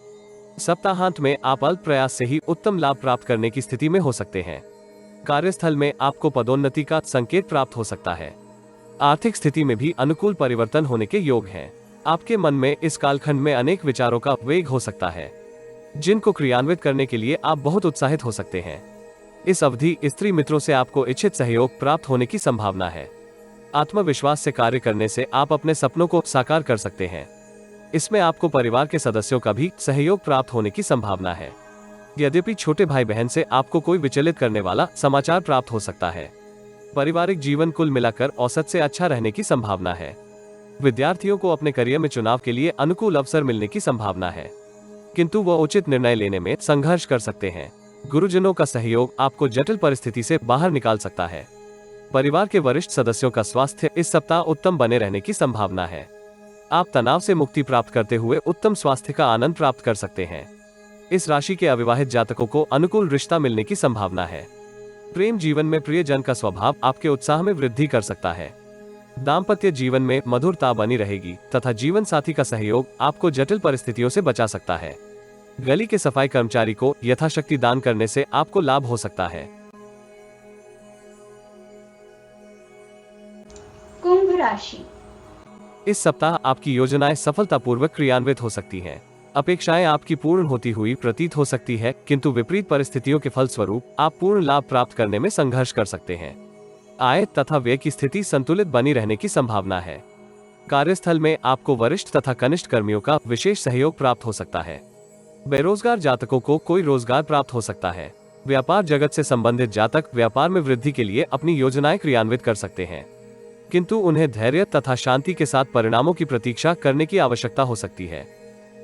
सप्ताहांत में आप अल्प प्रयास से ही उत्तम लाभ प्राप्त करने की स्थिति में हो सकते हैं। कार्यस्थल में आपको पदोन्नति का संकेत प्राप्त हो सकता है। आर्थिक स्थिति में भी अनुकूल परिवर्तन होने के योग हैं। आपके मन में इस कालखंड में अनेक विचारों का वेग हो सकता है, जिनको क्रियान्वित करने के लिए आप बहुत उत्साहित हो सकते हैं। इस अवधि स्त्री मित्रों से आपको इच्छित सहयोग प्राप्त होने की संभावना है। आत्मविश्वास से कार्य करने से आप अपने सपनों को साकार कर सकते हैं। इसमें आपको परिवार के सदस्यों का भी सहयोग प्राप्त होने की संभावना है। यद्यपि छोटे भाई बहन से आपको कोई विचलित करने वाला समाचार प्राप्त हो सकता है। पारिवारिक जीवन कुल मिलाकर औसत से अच्छा रहने की संभावना है। विद्यार्थियों को अपने करियर में चुनाव के लिए अनुकूल अवसर मिलने की संभावना है, किंतु वह उचित निर्णय लेने में संघर्ष कर सकते हैं। गुरुजनों का सहयोग आपको जटिल परिस्थिति से बाहर निकाल सकता है। परिवार के वरिष्ठ सदस्यों का स्वास्थ्य इस सप्ताह उत्तम बने रहने की संभावना है। आप तनाव से मुक्ति प्राप्त करते हुए उत्तम स्वास्थ्य का आनंद प्राप्त कर सकते हैं। इस राशि के अविवाहित जातकों को अनुकूल रिश्ता मिलने की संभावना है। प्रेम जीवन में प्रियजन का स्वभाव आपके उत्साह में वृद्धि कर सकता है। दाम्पत्य जीवन में मधुरता बनी रहेगी तथा जीवन साथी का सहयोग आपको जटिल परिस्थितियों से बचा सकता है। गली के सफाई कर्मचारी को यथाशक्ति दान करने से आपको लाभ हो सकता है। कुंभ राशि। इस सप्ताह आपकी योजनाएं सफलतापूर्वक क्रियान्वित हो सकती हैं। अपेक्षाएं आपकी पूर्ण होती हुई प्रतीत हो सकती है, किंतु विपरीत परिस्थितियों के फलस्वरूप आप पूर्ण लाभ प्राप्त करने में संघर्ष कर सकते हैं। आय तथा व्यय की स्थिति संतुलित बनी रहने की संभावना है। कार्यस्थल में आपको वरिष्ठ तथा कनिष्ठ कर्मियों का विशेष सहयोग प्राप्त हो सकता है। बेरोजगार जातकों को कोई रोजगार प्राप्त हो सकता है। व्यापार जगत से संबंधित जातक व्यापार में वृद्धि के लिए अपनी योजनाएं क्रियान्वित कर सकते हैं, किंतु उन्हें धैर्य तथा शांति के साथ परिणामों की प्रतीक्षा करने की आवश्यकता हो सकती है।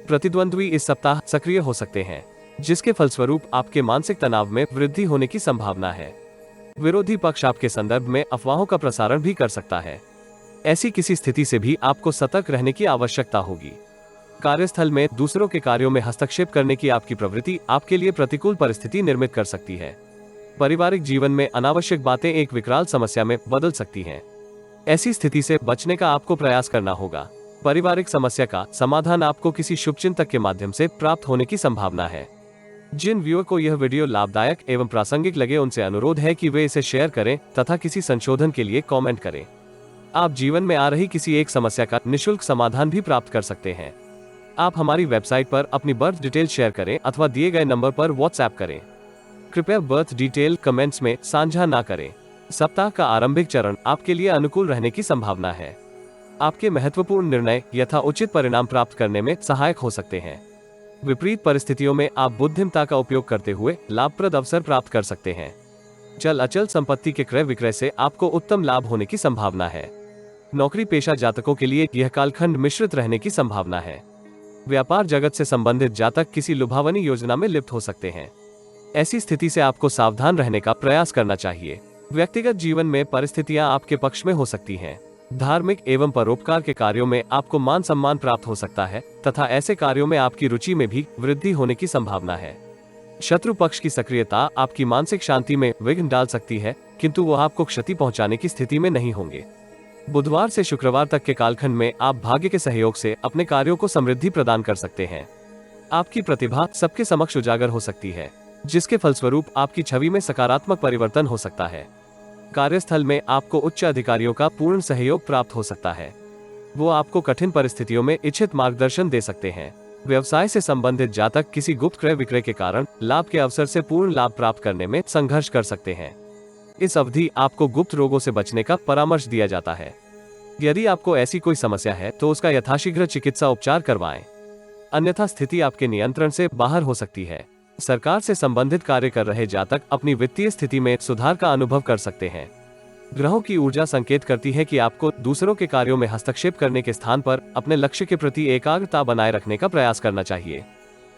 प्रतिद्वंद्वी इस सप्ताह सक्रिय हो सकते हैं, जिसके फलस्वरूप आपके मानसिक तनाव में वृद्धि होने की संभावना है। विरोधी पक्ष आपके संदर्भ में अफवाहों का प्रसारण भी कर सकता है। ऐसी किसी स्थिति से भी आपको सतर्क रहने की आवश्यकता होगी। कार्यस्थल में दूसरों के कार्यों में हस्तक्षेप करने की आपकी प्रवृत्ति आपके लिए प्रतिकूल परिस्थिति निर्मित कर सकती है। पारिवारिक जीवन में अनावश्यक बातें एक विकराल समस्या में बदल सकती हैं। ऐसी स्थिति से बचने का आपको प्रयास करना होगा। पारिवारिक समस्या का समाधान आपको किसी शुभचिंतक के माध्यम से प्राप्त होने की संभावना है। जिन व्यूअर को यह वीडियो लाभदायक एवं प्रासंगिक लगे उनसे अनुरोध है कि वे इसे शेयर करें तथा किसी संशोधन के लिए कमेंट करें। आप जीवन में आ रही किसी एक समस्या का निःशुल्क समाधान भी प्राप्त कर सकते हैं। आप हमारी वेबसाइट पर अपनी बर्थ डिटेल शेयर करें अथवा दिए गए नंबर पर व्हाट्सएप करें। कृपया बर्थ डिटेल कमेंट्स में साझा ना करें। सप्ताह का आरंभिक चरण आपके लिए अनुकूल रहने की संभावना है। आपके महत्वपूर्ण निर्णय यथा उचित परिणाम प्राप्त करने में सहायक हो सकते हैं। विपरीत परिस्थितियों में आप बुद्धिमत्ता का उपयोग करते हुए लाभप्रद अवसर प्राप्त कर सकते हैं। चल अचल संपत्ति के क्रय विक्रय से आपको उत्तम लाभ होने की संभावना है। नौकरी पेशा जातकों के लिए यह कालखंड मिश्रित रहने की संभावना है। व्यापार जगत से संबंधित जातक किसी लुभावनी योजना में लिप्त हो सकते हैं। ऐसी स्थिति से आपको सावधान रहने का प्रयास करना चाहिए। व्यक्तिगत जीवन में परिस्थितियां आपके पक्ष में हो सकती हैं। धार्मिक एवं परोपकार के कार्यों में आपको मान सम्मान प्राप्त हो सकता है तथा ऐसे कार्यों में आपकी रुचि में भी वृद्धि होने की संभावना है। शत्रु पक्ष की सक्रियता आपकी मानसिक शांति में विघ्न डाल सकती है, किंतु वो आपको क्षति पहुंचाने की स्थिति में नहीं होंगे। बुधवार से शुक्रवार तक के कालखंड में आप भाग्य के सहयोग से अपने कार्यों को समृद्धि प्रदान कर सकते हैं। आपकी प्रतिभा सबके समक्ष उजागर हो सकती है, जिसके फलस्वरूप आपकी छवि में सकारात्मक परिवर्तन हो सकता है। कार्यस्थल में आपको उच्च अधिकारियों का पूर्ण सहयोग प्राप्त हो सकता है। वो आपको कठिन परिस्थितियों में इच्छित मार्गदर्शन दे सकते हैं। व्यवसाय से संबंधित जातक किसी गुप्त क्रय विक्रय के कारण लाभ के अवसर से पूर्ण लाभ प्राप्त करने में संघर्ष कर सकते हैं। इस अवधि आपको गुप्त रोगों से बचने का परामर्श दिया जाता है। यदि आपको ऐसी कोई समस्या है तो उसका यथाशीघ्र चिकित्सा उपचार करवाएं, अन्यथा स्थिति आपके नियंत्रण से बाहर हो सकती है। सरकार से संबंधित कार्य कर रहे जातक अपनी वित्तीय स्थिति में सुधार का अनुभव कर सकते हैं। ग्रहों की ऊर्जा संकेत करती है कि आपको दूसरों के कार्यों में हस्तक्षेप करने के स्थान पर अपने लक्ष्य के प्रति एकाग्रता बनाए रखने का प्रयास करना चाहिए।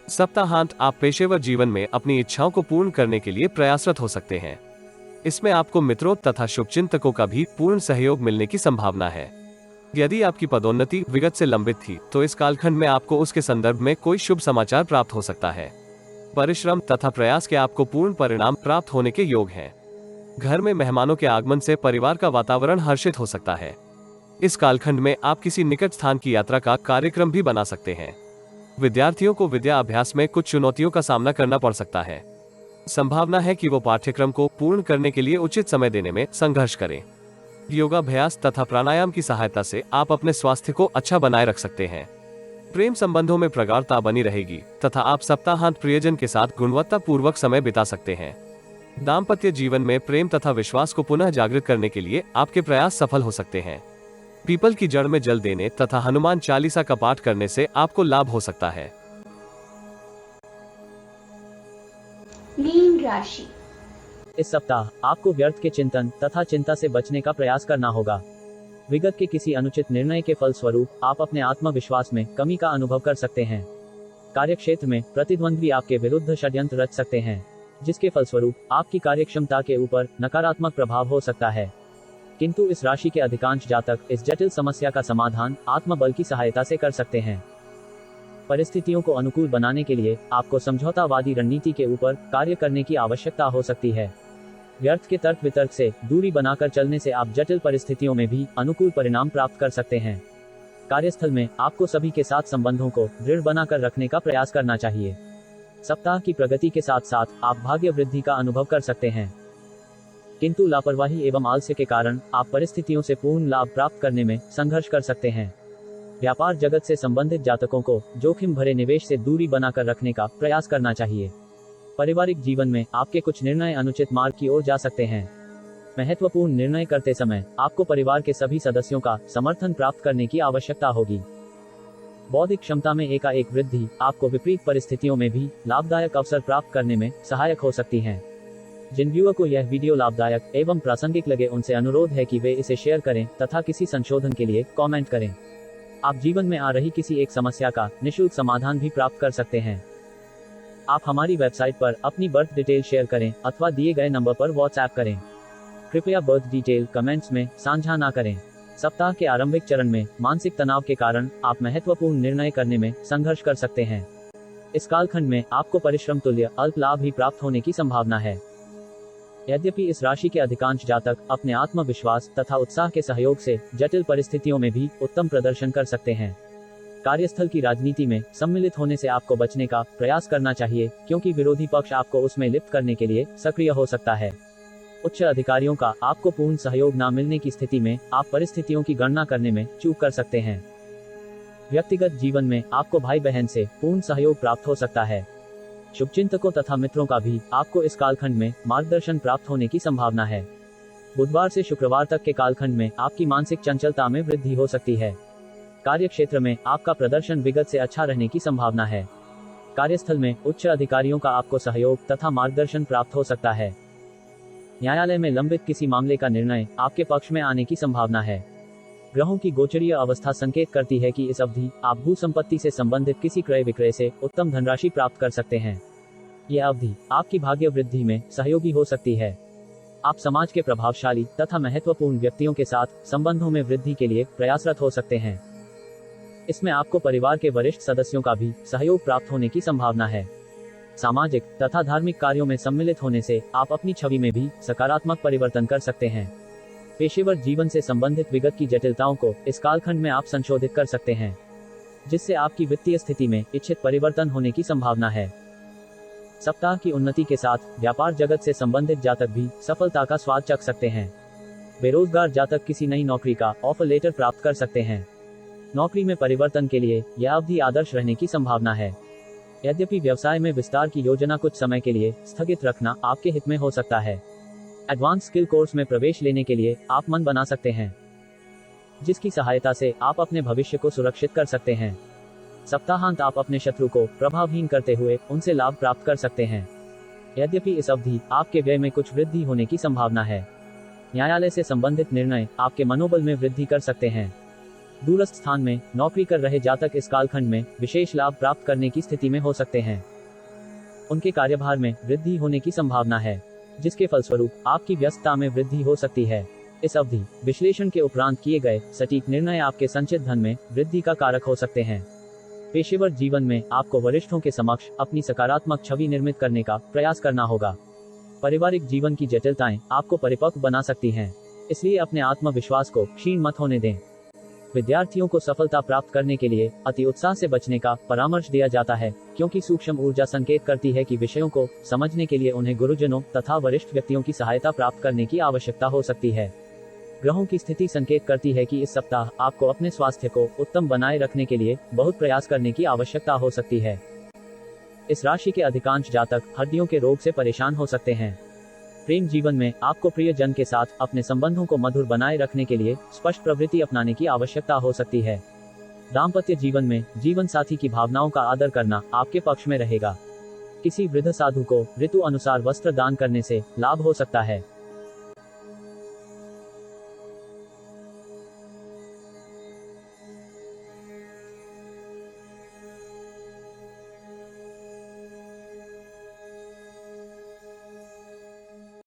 सप्ताहांत आप पेशेवर जीवन में अपनी इच्छाओं को पूर्ण करने के लिए प्रयासरत हो सकते हैं। इसमें आपको मित्रों तथा शुभचिंतकों का भी पूर्ण सहयोग मिलने की संभावना है। यदि आपकी पदोन्नति विगत से लंबित थी तो इस कालखंड में आपको उसके संदर्भ में कोई शुभ समाचार प्राप्त हो सकता है। परिश्रम तथा प्रयास के आपको पूर्ण परिणाम प्राप्त होने के योग हैं। घर में मेहमानों के आगमन से परिवार का वातावरण हर्षित हो सकता है। इस कालखंड में आप किसी निकट स्थान की यात्रा का कार्यक्रम भी बना सकते हैं। विद्यार्थियों को विद्या अभ्यास में कुछ चुनौतियों का सामना करना पड़ सकता है। संभावना है कि वो पाठ्यक्रम को पूर्ण करने के लिए उचित समय देने में संघर्ष करें। योगाभ्यास तथा प्राणायाम की सहायता से आप अपने स्वास्थ्य को अच्छा बनाए रख सकते हैं। प्रेम संबंधों में प्रगाढ़ता बनी रहेगी तथा आप सप्ताहांत प्रियजन के साथ गुणवत्ता पूर्वक समय बिता सकते हैं। दाम्पत्य जीवन में प्रेम तथा विश्वास को पुनः जागृत करने के लिए आपके प्रयास सफल हो सकते हैं। पीपल की जड़ में जल देने तथा हनुमान चालीसा का पाठ करने से आपको लाभ हो सकता है। मीन राशि। इस सप्ताह आपको व्यर्थ के चिंतन तथा चिंता से बचने का प्रयास करना होगा। विगत के किसी अनुचित निर्णय के फलस्वरूप आप अपने आत्मविश्वास में कमी का अनुभव कर सकते हैं। कार्यक्षेत्र में प्रतिद्वंद्वी आपके विरुद्ध षड्यंत्र रच सकते हैं, जिसके फलस्वरूप आपकी कार्यक्षमता के ऊपर नकारात्मक प्रभाव हो सकता है। किंतु इस राशि के अधिकांश जातक इस जटिल समस्या का समाधान आत्मबल की सहायता से कर सकते हैं। परिस्थितियों को अनुकूल बनाने के लिए आपको समझौतावादी रणनीति के ऊपर कार्य करने की आवश्यकता हो सकती है। व्यर्थ के तर्क वितर्क से दूरी बनाकर चलने से आप जटिल परिस्थितियों में भी अनुकूल परिणाम प्राप्त कर सकते हैं। कार्यस्थल में आपको सभी के साथ संबंधों को दृढ़ बनाकर रखने का प्रयास करना चाहिए। सप्ताह की प्रगति के साथ साथ आप भाग्य वृद्धि का अनुभव कर सकते हैं, किंतु लापरवाही एवं आलस्य के कारण आप परिस्थितियों से पूर्ण लाभ प्राप्त करने में संघर्ष कर सकते हैं। व्यापार जगत से संबंधित जातकों को जोखिम भरे निवेश से दूरी बनाकर रखने का प्रयास करना चाहिए। पारिवारिक जीवन में आपके कुछ निर्णय अनुचित मार्ग की ओर जा सकते हैं। महत्वपूर्ण निर्णय करते समय आपको परिवार के सभी सदस्यों का समर्थन प्राप्त करने की आवश्यकता होगी। बौद्धिक क्षमता में एकाएक वृद्धि आपको विपरीत परिस्थितियों में भी लाभदायक अवसर प्राप्त करने में सहायक हो सकती है। जिन व्यूअर को यह वीडियो लाभदायक एवं प्रासंगिक लगे उनसे अनुरोध है कि वे इसे शेयर करें तथा किसी संशोधन के लिए कमेंट करें। आप जीवन में आ रही किसी एक समस्या का निःशुल्क समाधान भी प्राप्त कर सकते हैं। आप हमारी वेबसाइट पर अपनी बर्थ डिटेल शेयर करें अथवा दिए गए नंबर पर व्हाट्सएप करें। कृपया बर्थ डिटेल कमेंट्स में साझा ना करें। सप्ताह के आरंभिक चरण में मानसिक तनाव के कारण आप महत्वपूर्ण निर्णय करने में संघर्ष कर सकते हैं। इस कालखंड में आपको परिश्रम तुल्य अल्प लाभ ही प्राप्त होने की संभावना है। यद्यपि इस राशि के अधिकांश जातक अपने आत्मविश्वास तथा उत्साह के सहयोग से जटिल परिस्थितियों में भी उत्तम प्रदर्शन कर सकते हैं। कार्यस्थल की राजनीति में सम्मिलित होने से आपको बचने का प्रयास करना चाहिए, क्योंकि विरोधी पक्ष आपको उसमें लिप्त करने के लिए सक्रिय हो सकता है। उच्च अधिकारियों का आपको पूर्ण सहयोग न मिलने की स्थिति में आप परिस्थितियों की गणना करने में चूक कर सकते हैं। व्यक्तिगत जीवन में आपको भाई बहन से पूर्ण सहयोग प्राप्त हो सकता है। शुभचिंतकों तथा मित्रों का भी आपको इस कालखंड में मार्गदर्शन प्राप्त होने की संभावना है। बुधवार से शुक्रवार तक के कालखंड में आपकी मानसिक चंचलता में वृद्धि हो सकती है। कार्य क्षेत्र में आपका प्रदर्शन विगत से अच्छा रहने की संभावना है। कार्यस्थल में उच्च अधिकारियों का आपको सहयोग तथा मार्गदर्शन प्राप्त हो सकता है। न्यायालय में लंबित किसी मामले का निर्णय आपके पक्ष में आने की संभावना है। ग्रहों की गोचरीय अवस्था संकेत करती है कि इस अवधि आप भू संपत्ति से संबंधित किसी क्रय विक्रय से उत्तम धनराशि प्राप्त कर सकते हैं। यह अवधि आपकी भाग्य वृद्धि में सहयोगी हो सकती है। आप समाज के प्रभावशाली तथा महत्वपूर्ण व्यक्तियों के साथ संबंधों में वृद्धि के लिए प्रयासरत हो सकते हैं। इसमें आपको परिवार के वरिष्ठ सदस्यों का भी सहयोग प्राप्त होने की संभावना है। सामाजिक तथा धार्मिक कार्यों में सम्मिलित होने से आप अपनी छवि में भी सकारात्मक परिवर्तन कर सकते हैं। पेशेवर जीवन से संबंधित विगत की जटिलताओं को इस कालखंड में आप संशोधित कर सकते हैं, जिससे आपकी वित्तीय स्थिति में इच्छित परिवर्तन होने की संभावना है। सप्ताह की उन्नति के साथ व्यापार जगत से संबंधित जातक भी सफलता का स्वाद चख सकते हैं। बेरोजगार जातक किसी नई नौकरी का ऑफर लेटर प्राप्त कर सकते हैं। नौकरी में परिवर्तन के लिए यह अवधि आदर्श रहने की संभावना है। यद्यपि व्यवसाय में विस्तार की योजना कुछ समय के लिए स्थगित रखना आपके हित में हो सकता है। एडवांस स्किल कोर्स में प्रवेश लेने के लिए आप मन बना सकते हैं, जिसकी सहायता से आप अपने भविष्य को सुरक्षित कर सकते हैं। सप्ताहांत आप अपने शत्रु को प्रभावहीन करते हुए उनसे लाभ प्राप्त कर सकते हैं। यद्यपि इस अवधि आपके व्यय में कुछ वृद्धि होने की संभावना है। न्यायालय से संबंधित निर्णय आपके मनोबल में वृद्धि कर सकते हैं। दूरस्थ स्थान में नौकरी कर रहे जातक इस कालखंड में विशेष लाभ प्राप्त करने की स्थिति में हो सकते हैं। उनके कार्यभार में वृद्धि होने की संभावना है, जिसके फलस्वरूप आपकी व्यस्तता में वृद्धि हो सकती है। इस अवधि विश्लेषण के उपरांत किए गए सटीक निर्णय आपके संचित धन में वृद्धि का कारक हो सकते हैं। पेशेवर जीवन में आपको वरिष्ठों के समक्ष अपनी सकारात्मक छवि निर्मित करने का प्रयास करना होगा। पारिवारिक जीवन की जटिलताएं आपको परिपक्व बना सकती हैं, इसलिए अपने आत्मविश्वास को क्षीण मत होने दें। विद्यार्थियों को सफलता प्राप्त करने के लिए अति उत्साह से बचने का परामर्श दिया जाता है, क्योंकि सूक्ष्म ऊर्जा संकेत करती है कि विषयों को समझने के लिए उन्हें गुरुजनों तथा वरिष्ठ व्यक्तियों की सहायता प्राप्त करने की आवश्यकता हो सकती है। ग्रहों की स्थिति संकेत करती है कि इस सप्ताह आपको अपने स्वास्थ्य को उत्तम बनाए रखने के लिए बहुत प्रयास करने की आवश्यकता हो सकती है। इस राशि के अधिकांश जातक हड्डियों के रोग से परेशान हो सकते हैं। प्रेम जीवन में आपको प्रियजन के साथ अपने संबंधों को मधुर बनाए रखने के लिए स्पष्ट प्रवृत्ति अपनाने की आवश्यकता हो सकती है। दाम्पत्य जीवन में जीवन साथी की भावनाओं का आदर करना आपके पक्ष में रहेगा। किसी वृद्ध साधु को ऋतु अनुसार वस्त्र दान करने से लाभ हो सकता है।